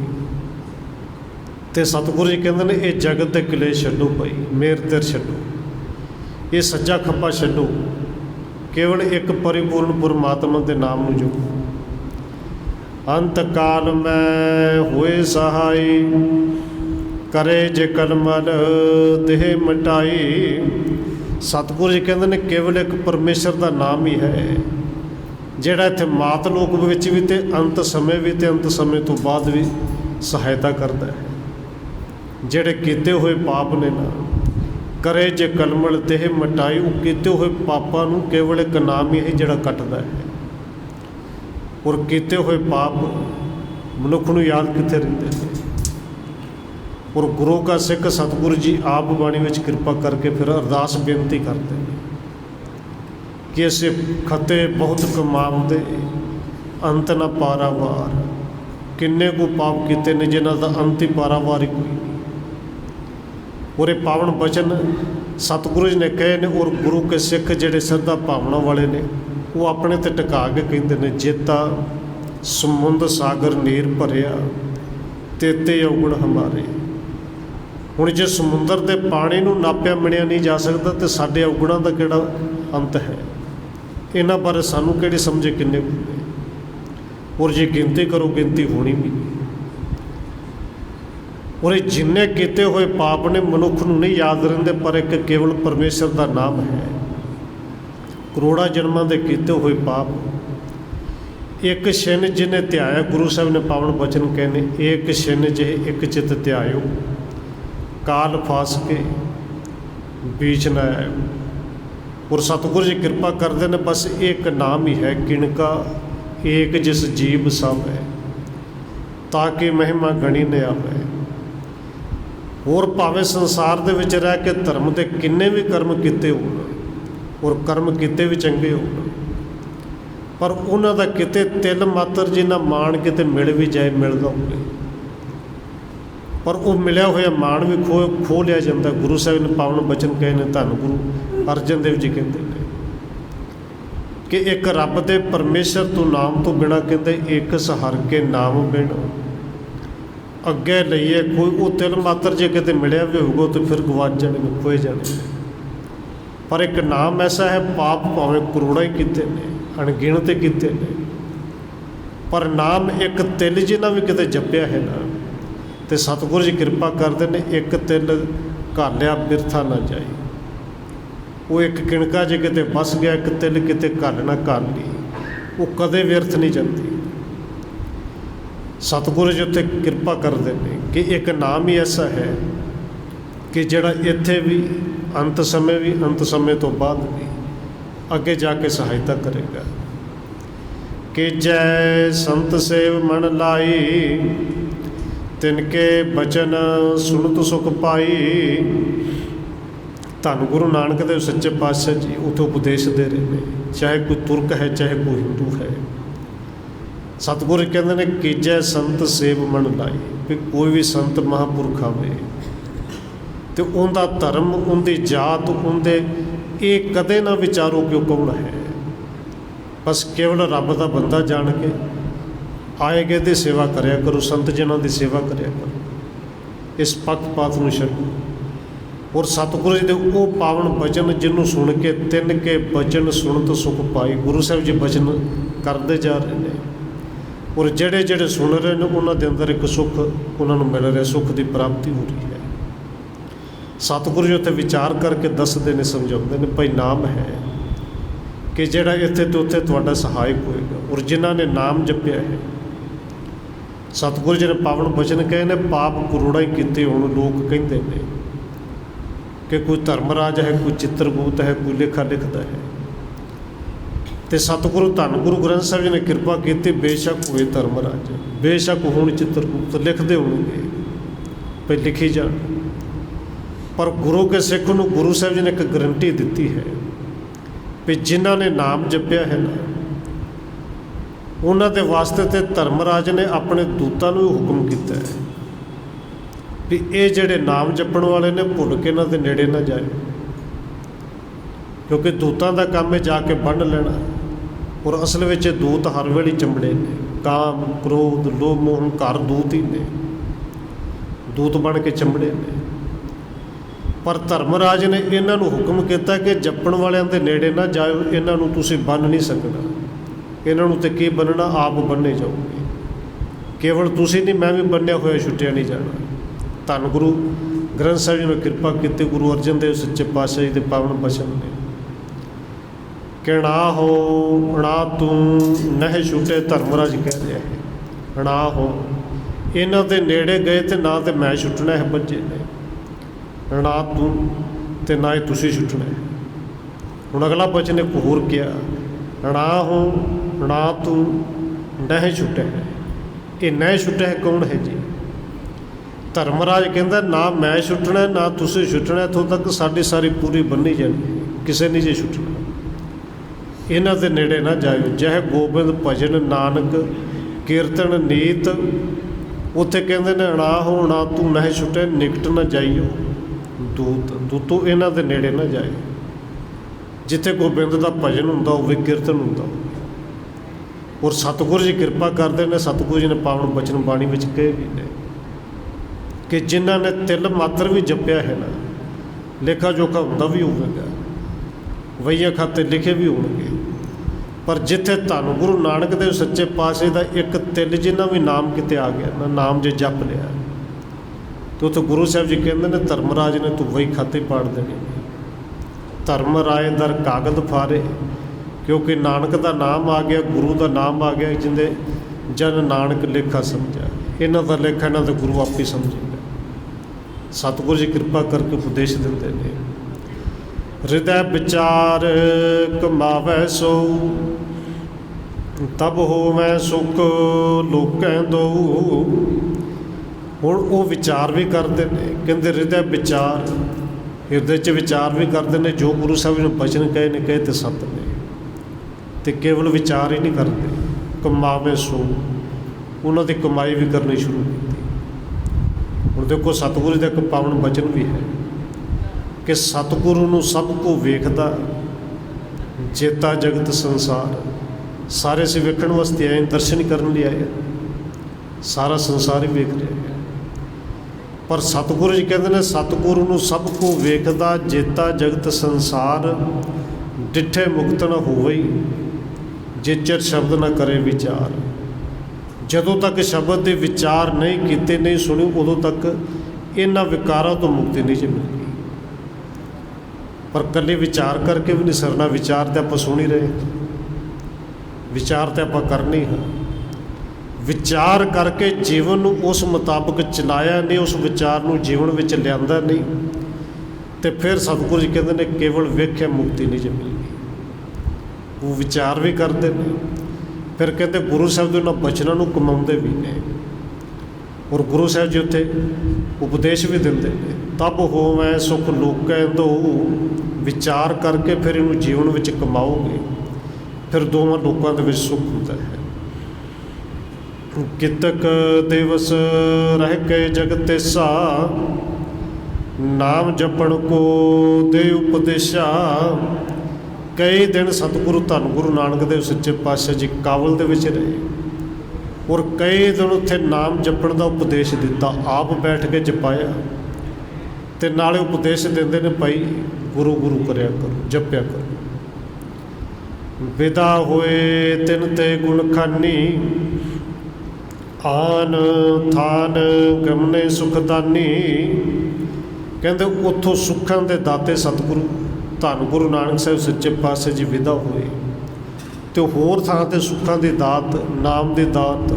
ਅਤੇ ਸਤਿਗੁਰੂ ਜੀ ਕਹਿੰਦੇ ਨੇ ਇਹ ਜਗਤ ਦੇ ਕਲੇਸ਼ ਛੱਡੋ ਭਾਈ, ਮੇਰ ਤੇਰ ਛੱਡੋ, ਇਹ ਸੱਜਾ ਖੱਬਾ ਛੱਡੋ, ਕੇਵਲ ਇੱਕ ਪਰਿਪੂਰਨ ਪਰਮਾਤਮਾ ਦੇ ਨਾਮ ਨੂੰ ਜਪੋ। ਅੰਤ ਕਾਲ ਮੈਂ ਹੋਏ ਸਹਾਈ, ਕਰੇ ਜੇ ਕਲਮਲ ਦੇਹ ਮਟਾਈ। ਸਤਿਗੁਰੂ ਜੀ ਕਹਿੰਦੇ ਨੇ ਕੇਵਲ ਇੱਕ ਪਰਮੇਸ਼ਰ ਦਾ ਨਾਮ ਹੀ ਹੈ, ਜਿਹੜਾ ਇੱਥੇ ਮਾਤ ਲੋਕ ਵਿੱਚ ਵੀ ਅਤੇ ਅੰਤ ਸਮੇਂ ਵੀ ਅਤੇ ਅੰਤ ਸਮੇਂ ਤੋਂ ਬਾਅਦ ਵੀ ਸਹਾਇਤਾ ਕਰਦਾ ਹੈ। ਜਿਹੜੇ ਕੀਤੇ ਹੋਏ ਪਾਪ ਨੇ ਨਾ, ਕਰੇ ਜੇ ਕਲਮਲ ਦੇਹ ਮਟਾਈ, ਉਹ ਕੀਤੇ ਹੋਏ ਪਾਪਾਂ ਨੂੰ ਕੇਵਲ ਇੱਕ ਨਾਮ ਹੀ ਹੈ ਜਿਹੜਾ ਕੱਟਦਾ ਹੈ। ਔਰ ਕੀਤੇ ਹੋਏ ਪਾਪ ਮਨੁੱਖ ਨੂੰ ਯਾਦ ਕਿੱਥੇ ਰਹਿੰਦੇ ਨੇ। ਔਰ ਗੁਰੂ ਕਾ ਸਿੱਖ ਸਤਿਗੁਰੂ ਜੀ ਆਪ ਬਾਣੀ ਵਿੱਚ ਕਿਰਪਾ ਕਰਕੇ ਫਿਰ ਅਰਦਾਸ ਬੇਨਤੀ ਕਰਦੇ ਨੇ ਕਿ ਅਸੀਂ ਖਤੇ ਬਹੁਤ ਕਮਾਉਂਦੇ, ਅੰਤ ਨਾ ਪਾਰਾਵਾਰ। ਕਿੰਨੇ ਕੁ ਪਾਪ ਕੀਤੇ ਨੇ ਜਿਨ੍ਹਾਂ ਦਾ ਅੰਤ ਹੀ ਪਾਰਾਵਾਰ ਹੀ ਕੋਈ ਨਹੀਂ। ਔਰ ਇਹ ਪਾਵਨ ਬਚਨ ਸਤਿਗੁਰੂ ਜੀ ਨੇ ਕਹੇ ਨੇ। ਔਰ ਗੁਰੂ ਕੇ ਸਿੱਖ ਜਿਹੜੇ ਸ਼ਰਧਾ ਭਾਵਨਾ ਵਾਲੇ ਨੇ, ਉਹ ਆਪਣੇ 'ਤੇ ਟਿਕਾ ਕੇ ਕਹਿੰਦੇ ਨੇ, ਜੇਤਾ ਸਮੁੰਦ ਸਾਗਰ ਨੀਰ ਭਰਿਆ, ਤੇਤੇ ਔਗਣ ਹਮਾਰੇ। ਹੁਣ ਜੇ ਸਮੁੰਦਰ ਦੇ ਪਾਣੀ ਨੂੰ ਨਾਪਿਆ ਮਿਣਿਆ ਨਹੀਂ ਜਾ ਸਕਦਾ, ਅਤੇ ਸਾਡੇ ਔਗਣਾਂ ਦਾ ਕਿਹੜਾ ਅੰਤ ਹੈ। ਇਹਨਾਂ ਬਾਰੇ ਸਾਨੂੰ ਕਿਹੜੀ ਸਮਝੇ ਕਿੰਨੇ ਕੁ ਨੇ। ਔਰ ਜੇ ਗਿਣਤੀ ਕਰੋ, ਗਿਣਤੀ ਹੋਣੀ ਵੀ ਨਹੀਂ। ਔਰ ਇਹ ਜਿੰਨੇ ਕੀਤੇ ਹੋਏ ਪਾਪ ਨੇ ਮਨੁੱਖ ਨੂੰ ਨਹੀਂ ਯਾਦ ਰਹਿੰਦੇ, ਪਰ ਇੱਕ ਕੇਵਲ ਪਰਮੇਸ਼ਰ ਦਾ ਨਾਮ ਹੈ। ਕਰੋੜਾਂ ਜਨਮਾਂ ਦੇ ਕੀਤੇ ਹੋਏ ਪਾਪ ਇੱਕ ਛਿਨ ਜਿਹਨੇ ਧਿਆਇਆ, ਗੁਰੂ ਸਾਹਿਬ ਨੇ ਪਾਵਨ ਬਚਨ ਕਹੇ ਨੇ, ਏਕ ਛਿਨ ਜਿਹੇ ਇੱਕ ਚਿਤ ਧਿਆਇਓ, ਕਾਲ ਫਾਸ ਕੇ ਬੀਚ ਨਾ ਆਇਓ। ਔਰ ਸਤਿਗੁਰੂ ਜੀ ਕਿਰਪਾ ਕਰਦੇ ਨੇ, ਬਸ ਇੱਕ ਨਾਮ ਹੀ ਹੈ, ਕਿਣਕਾ ਏਕ ਜਿਸ ਜੀਵ ਸਭ ਹੈ, ਤਾਂ ਕਿ ਮਹਿਮਾ ਗਣੀ ਨ ਆਵੇ। ਹੋਰ ਭਾਵੇਂ ਸੰਸਾਰ ਦੇ ਵਿੱਚ ਰਹਿ ਕੇ ਧਰਮ ਦੇ ਕਿੰਨੇ ਵੀ ਕਰਮ ਕੀਤੇ ਹੋਣ, ਔਰ ਕਰਮ ਕੀਤੇ ਵੀ ਚੰਗੇ ਹੋਣ, ਪਰ ਉਹਨਾਂ ਦਾ ਕਿਤੇ ਤਿਲ ਮਾਤਰ ਜਿੰਨਾ ਮਾਣ ਕਿਤੇ ਮਿਲ ਵੀ ਜਾਏ, ਮਿਲਦਾ ਹੋਵੇ, ਪਰ ਉਹ ਮਿਲਿਆ ਹੋਇਆ ਮਾਣ ਵੀ ਖੋਹ ਲਿਆ ਜਾਂਦਾ। ਗੁਰੂ ਸਾਹਿਬ ਨੇ ਪਾਵਨ ਬਚਨ ਕਹੇ ਨੇ, ਧੰਨ ਗੁਰੂ ਅਰਜਨ ਦੇਵ ਜੀ ਕਹਿੰਦੇ ਨੇ ਕਿ ਇੱਕ ਰੱਬ ਦੇ ਪਰਮੇਸ਼ਰ ਤੋਂ ਨਾਮ ਤੋਂ ਬਿਨਾਂ, ਕਹਿੰਦੇ ਇੱਕ ਸਹਰ ਕੇ ਨਾਮ ਬਿਨ ਅੱਗੇ ਲਈਏ ਕੋਈ। ਉਹ ਤਿਲ ਮਾਤਰ ਜੇ ਕਿਤੇ ਮਿਲਿਆ ਵੀ ਹੋਊਗਾ ਤਾਂ ਫਿਰ ਗਵਾਚ ਜਾਣੇ ਨੇ, ਖੋਏ ਜਾਣੇ। ਪਰ ਇੱਕ ਨਾਮ ਐਸਾ ਹੈ, ਪਾਪ ਭਾਵੇਂ ਕਰੋੜਾਂ ਹੀ ਕੀਤੇ ਨੇ, ਅਣਗਿਣਤ ਕੀਤੇ ਨੇ, ਪਰ ਨਾਮ ਇੱਕ ਤਿਲ ਜਿੰਨਾ ਵੀ ਕਿਤੇ ਜਪਿਆ ਹੈ ਨਾ, ਅਤੇ ਸਤਿਗੁਰੂ ਜੀ ਕਿਰਪਾ ਕਰਦੇ ਨੇ, ਇੱਕ ਤਿਲ ਘਾਲਿਆ ਬਿਰਥਾ ਨਾ ਜਾਏ। ਉਹ ਇੱਕ ਕਿਣਕਾ ਜੇ ਕਿਤੇ ਵਸ ਗਿਆ, ਇੱਕ ਤਿਲ ਕਿਤੇ ਘਾਲ ਨਾ ਘਾਲ ਲਈ, ਉਹ ਕਦੇ ਵਿਅਰਥ ਨਹੀਂ ਜਾਂਦੀ। ਸਤਿਗੁਰੂ ਜੀ ਉੱਥੇ ਕਿਰਪਾ ਕਰਦੇ ਨੇ ਕਿ ਇੱਕ ਨਾਮ ਹੀ ਐਸਾ ਹੈ ਕਿ ਜਿਹੜਾ ਇੱਥੇ ਵੀ, ਅੰਤ ਸਮੇਂ ਵੀ, ਅੰਤ ਸਮੇਂ ਤੋਂ ਬਾਅਦ ਵੀ ਅੱਗੇ ਜਾ ਕੇ ਸਹਾਇਤਾ ਕਰੇਗਾ। ਕਿ ਜੈ ਸੰਤ ਸੇਵ ਮਨ ਲਾਈ, ਤਿਨਕੇ ਬਚਨ ਸੁਣਤ ਸੁਖ ਪਾਈ। ਧੰਨ ਗੁਰੂ ਨਾਨਕ ਦੇਵ ਸੱਚੇ ਪਾਤਸ਼ਾਹ ਜੀ ਉੱਥੇ ਉਪਦੇਸ਼ ਦੇ ਰਹੇ ਨੇ, ਚਾਹੇ ਕੋਈ ਤੁਰਕ ਹੈ, ਚਾਹੇ ਕੋਈ ਹਿੰਦੂ ਹੈ। ਸਤਿਗੁਰੂ ਕਹਿੰਦੇ ਨੇ, ਕੀਜੈ ਸੰਤ ਸੇਵ ਮਨ ਲਾਈ, ਵੀ ਕੋਈ ਵੀ ਸੰਤ ਮਹਾਂਪੁਰਖ ਆਵੇ, तो उनका धर्म, उनकी जात, उनके ये कदे ना विचारो कि कौन है। बस केवल रब का बंदा जान के आए गए की सेवा करया करो, संत जिन्हों की सेवा करया करो, इस पक्षपात को छड्डो। और सतगुरु जी के वो पावन बचन जिन्हों सुन के तिन के बचन सुन तो सुख पाई, गुरु साहब जी बचन करते जा रहे हैं। और जेड़े जेड़े सुन रहे हैं उन्होंने अंदर एक सुख उन्होंने मिल रहा, सुख की प्राप्ति हो रही है। सतगुरु जी उत्थे विचार करके दसते हैं, समझाते हैं, भाई नाम है कि जेड़ा इत्थे तो उत्थे तुहाडा सहायक होएगा। और जिन्हों ने नाम जपिया है, सतगुरु जी ने पावन बचन कहे ने, पाप करोड़ा ही किते होण लोग कहते हैं कि कोई धर्मराज है, कोई चित्रगुप्त है, कोई लेखा लिखता है। तो सतगुरु धन गुरु ग्रंथ साहब जी ने कृपा की, बेशक हुए धर्मराज, बेशक होण चित्रगुप्त, लिखते होंगे भाई लिखी जान। पर गुरु के सिख को गुरु साहब जी ने एक गारंटी दी है भी जिन्हों ने नाम जपिया है ना, उन्होंने वास्ते तो धर्मराज ने अपने दूतां नूं हुक्म किया है भी ये जिहड़े नाम जपण वाले ने भुल के इन्हां दे नेड़े ना जाए, क्योंकि दूतां दा काम है जाके बंड लेना। और असल में दूत हर वेले चंबड़े ने, काम क्रोध लोभ मोह हंकार दूत ही ने, दूत बन के चंबड़े ने। पर धर्मराज ने इन्हां नूं हुक्म किया कि जपण वालियां दे नेड़े ना जाओ, इन्हां नूं तुसीं बन नहीं सकना, इन्हां नूं ते की बनना, आप बन्ने जाओगे। केवल तुसीं नहीं, मैं भी बन्निया होया छुट्टिया नहीं जाना। धन गुरु ग्रंथ साहब जी ने कृपा की, गुरु अर्जन देव सच्चे पातशाह जी के पावन बचन ने कि ना हो ना तू नह छुटे, धर्मराज कह रहा है ना हो, इन्हां दे नेड़े गए तो ना तो मैं छुटना है बच्चे ने, ना तू तो ना ही तुसी छुटना है। हुण अगला बचन एक होर किया, ना हो ना तू नह छुटे है। ये नह छुटे है कौन है जी? धर्मराज कहता ना मैं छुटना ना तुसी छुटना, इत्थों तक साडी सारी पूरी बन्नी जानी, किसी नहीं जे छुटना। इन्हां दे नेड़े ना जाओ, जह गोबिंद भजन नानक कीर्तन नीत, उत्थे कहते ने ना हो ना तू नह छुटे, निकट न जाइयो दूत, दूतों इन्हां दे नेड़े ना जाए। जिथे गोबिंद का भजन हुंदा होवे, कीर्तन हुंदा होवे। और सतगुरु जी कृपा करते हैं, सतगुरु जी ने पावन बचन बाणी विच कहे भी ने कि जिन्हां ने तिल मात्र भी जपिया है ना, लेखा जोखा हुंदा भी होवेगा, वईया खाते लिखे भी होणगे। पर जिथे धन गुरु नानक देव सच्चे पातशाह का एक तिल जिन्ना भी नाम किते आ गया ना, नाम जे जप लिया, तो उत्थे गुरु साहब जी कहते हैं धर्मराज ने तो वही खाते पाड़ देने। धर्म राय दर कागद फारे, क्योंकि नानक का नाम आ गया, गुरु का नाम आ गया, जिंदे जन नानक लेखा समझा। इन्हां दा लेखा इन्हां दा गुरु आप ही समझेगा। सतगुरु जी कृपा करके उपदेश देते हैं, हृदय विचार कमावै सो, तब होवै सुख लोकें दो। हुण वो विचार भी करते हैं, कहते हृदय विचार, हृदय च विचार भी करते हैं। जो गुरु साहब ने बचन कहे ने कहे तो सत ने, तो केवल विचार ही नहीं करते। कमावे सो, उन्हों की कमाई भी करनी शुरू की। हुण देखो सतगुरु का एक पावन बचन भी है कि सतगुरु नूं सब को वेखदा, जेता जगत संसार। सारे से वेखण वास्ते आए, दर्शन करने लिए आए, सारा संसार ही वेख रहा है। पर सतगुरु जी कहते हैं सतगुरु नूं सब को वेखदा, जेता जगत संसार। डिठे मुक्त न होवई, जे चिर शब्द न करे विचार। जदों तक शब्द के विचार नहीं किते, नहीं सुनी, उदों तक इन्हां विकारां तो मुक्ति नहीं जी मिलती। पर कल्ले विचार करके भी नहीं सरना। विचार तो आप सुन ही रहे, विचार तो आप करने ही हाँ। विचार करके जीवन नूं उस मुताबिक चलाया नहीं, उस विचार नूं जीवन में लिया नहीं, तो फिर सतगुरु जी कहते हैं केवल वेख्या मुक्ति नहीं जी मिलनी। वो विचार भी करते हैं, फिर कहते गुरु साहब के उन्होंने बचनों को कमाते भी ने। और गुरु साहब जी उत्थे उपदेश भी देते हैं, तब होवै सुख लोकें दो। विचार करके फिर इनू जीवन में कमाओगे, फिर दोवां लोगों के सुख होता है। कितक दिवस रह के जग तेसा, ਨਾਮ ਜਪਣ ਕੋ ਦੇ ਉਪਦੇਸ਼ਾ। ਕਈ ਦਿਨ ਸਤਿਗੁਰੂ ਧੰਨ ਗੁਰੂ ਨਾਨਕ ਦੇਵ ਸੱਚੇ ਪਾਤਸ਼ਾਹ ਜੀ ਕਾਬਲ ਦੇ ਵਿੱਚ ਰਹੇ ਔਰ ਕਈ ਦਿਨ ਉੱਥੇ ਨਾਮ ਜਪਣ ਦਾ ਉਪਦੇਸ਼ ਦਿੱਤਾ। ਆਪ ਬੈਠ ਕੇ ਜਪਾਇਆ ਅਤੇ ਨਾਲੇ ਉਪਦੇਸ਼ ਦਿੰਦੇ ਨੇ, ਭਾਈ ਗੁਰੂ ਗੁਰੂ ਕਰਿਆ ਕਰੋ, ਜਪਿਆ ਕਰੋ। ਵਿਦਾ ਹੋਏ ਤਿਨ ਤੇ ਗੁਣ ਖਾਨੀ, ਆਨ ਥਾਨ ਗਮਨੇ ਸੁਖਦਾਨੀ। ਕਹਿੰਦੇ ਉੱਥੋਂ ਸੁੱਖਾਂ ਦੇ ਦਾਤੇ ਸਤਿਗੁਰੂ ਧੰਨ ਗੁਰੂ ਨਾਨਕ ਸਾਹਿਬ ਸੱਚੇ ਪਾਤਸ਼ਾਹ ਜੀ ਵਿਦਾ ਹੋਏ ਅਤੇ ਹੋਰ ਥਾਂ 'ਤੇ ਸੁੱਖਾਂ ਦੀ ਦਾਤ, ਨਾਮ ਦੀ ਦਾਤ,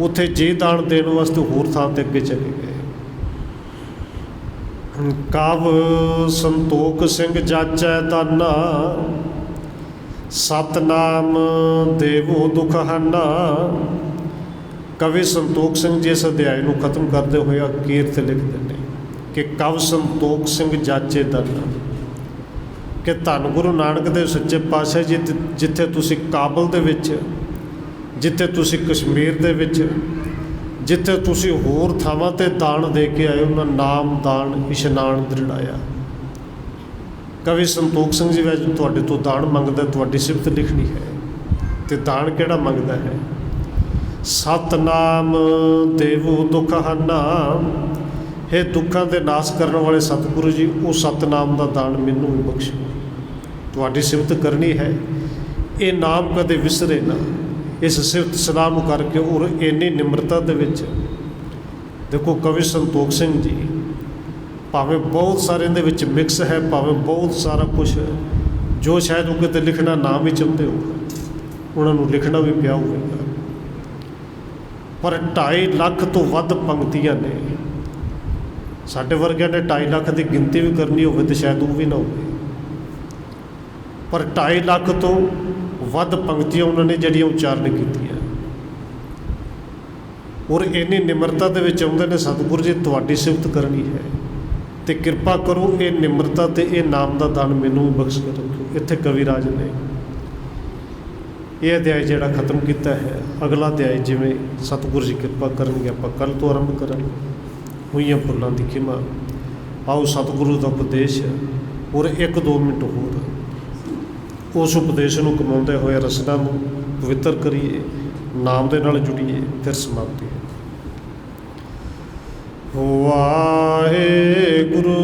ਉੱਥੇ ਜੇ ਦਾਨ ਦੇਣ ਵਾਸਤੇ ਹੋਰ ਥਾਂ 'ਤੇ ਅੱਗੇ ਚਲੇ ਗਏ। ਕਵ ਸੰਤੋਖ ਸਿੰਘ ਜਾਚੈ ਦਾਨਾ, ਸਤਨਾਮ ਦੇਵੋ ਦੁਖ ਹਾਨਾ। ਕਵੀ ਸੰਤੋਖ ਸਿੰਘ ਜੀ ਇਸ ਅਧਿਆਇ ਨੂੰ ਖਤਮ ਕਰਦੇ ਹੋਏ ਅਖੀਰ 'ਤੇ ਲਿਖਦੇ ਨੇ ਕਿ ਕਵ ਸੰਤੋਖ ਸਿੰਘ ਜਾਚੇ ਦਾਨਾ, ਕਿ ਧੰਨ ਗੁਰੂ ਨਾਨਕ ਦੇਵ ਸੱਚੇ ਪਾਤਸ਼ਾਹ ਜੀ ਜਿੱਥੇ ਤੁਸੀਂ ਕਾਬਲ ਦੇ ਵਿੱਚ, ਜਿੱਥੇ ਤੁਸੀਂ ਕਸ਼ਮੀਰ ਦੇ ਵਿੱਚ, ਜਿੱਥੇ ਤੁਸੀਂ ਹੋਰ ਥਾਵਾਂ 'ਤੇ ਦਾਨ ਦੇ ਕੇ ਆਏ, ਉਹਨਾਂ ਨਾਮ ਦਾਨ ਇਸ਼ਨਾਨ ਦ੍ਰਿੜਾਇਆ। ਕਵੀ ਸੰਤੋਖ ਸਿੰਘ ਜੀ ਵਿੱਚ ਤੁਹਾਡੇ ਤੋਂ ਦਾਨ ਮੰਗਦਾ, ਤੁਹਾਡੀ ਸਿਫਤ ਲਿਖਣੀ ਹੈ। ਅਤੇ ਦਾਨ ਕਿਹੜਾ ਮੰਗਦਾ ਹੈ? ਸਤਨਾਮ ਦੇਵੋ ਦੁਖ ਹਾਨਾ। ਇਹ ਦੁੱਖਾਂ ਦੇ ਨਾਸ਼ ਕਰਨ ਵਾਲੇ ਸਤਿਗੁਰੂ ਜੀ, ਉਹ ਸਤਨਾਮ ਦਾ ਦਾਨ ਮੈਨੂੰ ਵੀ ਬਖਸ਼ੋ। ਤੁਹਾਡੀ ਸਿਫਤ ਕਰਨੀ ਹੈ, ਇਹ ਨਾਮ ਕਦੇ ਵਿਸਰੇ ਨਾ। ਇਸ ਸਿਫਤ ਸਲਾਹ ਨੂੰ ਕਰਕੇ ਔਰ ਇੰਨੀ ਨਿਮਰਤਾ ਦੇ ਵਿੱਚ, ਦੇਖੋ ਕਵੀ ਸੰਤੋਖ ਸਿੰਘ ਜੀ ਭਾਵੇਂ ਬਹੁਤ ਸਾਰੇ ਦੇ ਵਿੱਚ ਮਿਕਸ ਹੈ, ਭਾਵੇਂ ਬਹੁਤ ਸਾਰਾ ਕੁਛ ਜੋ ਸ਼ਾਇਦ ਉਹ ਕਿਤੇ ਲਿਖਣਾ ਨਾ ਵੀ ਚਾਹੁੰਦੇ ਹੋ, ਉਹਨਾਂ ਨੂੰ ਲਿਖਣਾ ਵੀ ਪਿਆ ਹੋਵੇਗਾ। ਪਰ 2.5 ਲੱਖ ਤੋਂ ਵੱਧ ਪੰਕਤੀਆਂ ਨੇ। ਸਾਡੇ ਵਰਗਿਆਂ ਨੇ 2.5 ਲੱਖ ਦੀ ਗਿਣਤੀ ਵੀ ਕਰਨੀ ਹੋਵੇ ਤਾਂ ਸ਼ਾਇਦ ਉਹ ਵੀ ਨਾ ਹੋਵੇ। ਪਰ 2.5 ਲੱਖ ਤੋਂ ਵੱਧ ਪੰਕਤੀਆਂ ਉਹਨਾਂ ਨੇ ਜਿਹੜੀਆਂ ਉਚਾਰਨ ਕੀਤੀਆਂ ਔਰ ਇੰਨੀ ਨਿਮਰਤਾ ਦੇ ਵਿੱਚ ਆਉਂਦੇ ਨੇ, ਸਤਿਗੁਰੂ ਜੀ ਤੁਹਾਡੀ ਸਿਫਤ ਕਰਨੀ ਹੈ ਅਤੇ ਕਿਰਪਾ ਕਰੋ ਇਹ ਨਿਮਰਤਾ ਅਤੇ ਇਹ ਨਾਮ ਦਾ ਦਾਨ ਮੈਨੂੰ ਵੀ ਬਖਸ਼ ਕੇ ਰੱਖੋ। ਇੱਥੇ ਕਵੀ ਰਾਜ ਨੇ ਇਹ ਅਧਿਆਇ ਜਿਹੜਾ ਖਤਮ ਕੀਤਾ ਹੈ। ਅਗਲਾ ਅਧਿਆਇ ਜਿਵੇਂ ਸਤਿਗੁਰੂ ਜੀ ਕਿਰਪਾ ਕਰਨਗੇ ਆਪਾਂ ਕੱਲ੍ਹ ਤੋਂ ਆਰੰਭ ਕਰਾਂਗੇ। ਹੋਈਆਂ ਭੁੱਲਾਂ ਦੀ ਖਿਮਾ। ਆਓ ਸਤਿਗੁਰੂ ਦਾ ਉਪਦੇਸ਼ ਔਰ 1-2 ਮਿੰਟ ਹੋਰ ਉਸ ਉਪਦੇਸ਼ ਨੂੰ ਕਮਾਉਂਦੇ ਹੋਏ ਰਸਨਾ ਨੂੰ ਪਵਿੱਤਰ ਕਰੀਏ, ਨਾਮ ਦੇ ਨਾਲ ਜੁੜੀਏ, ਫਿਰ ਸਮਾਪਤੀ ਹੈ। ਵਾਹਿਗੁਰੂ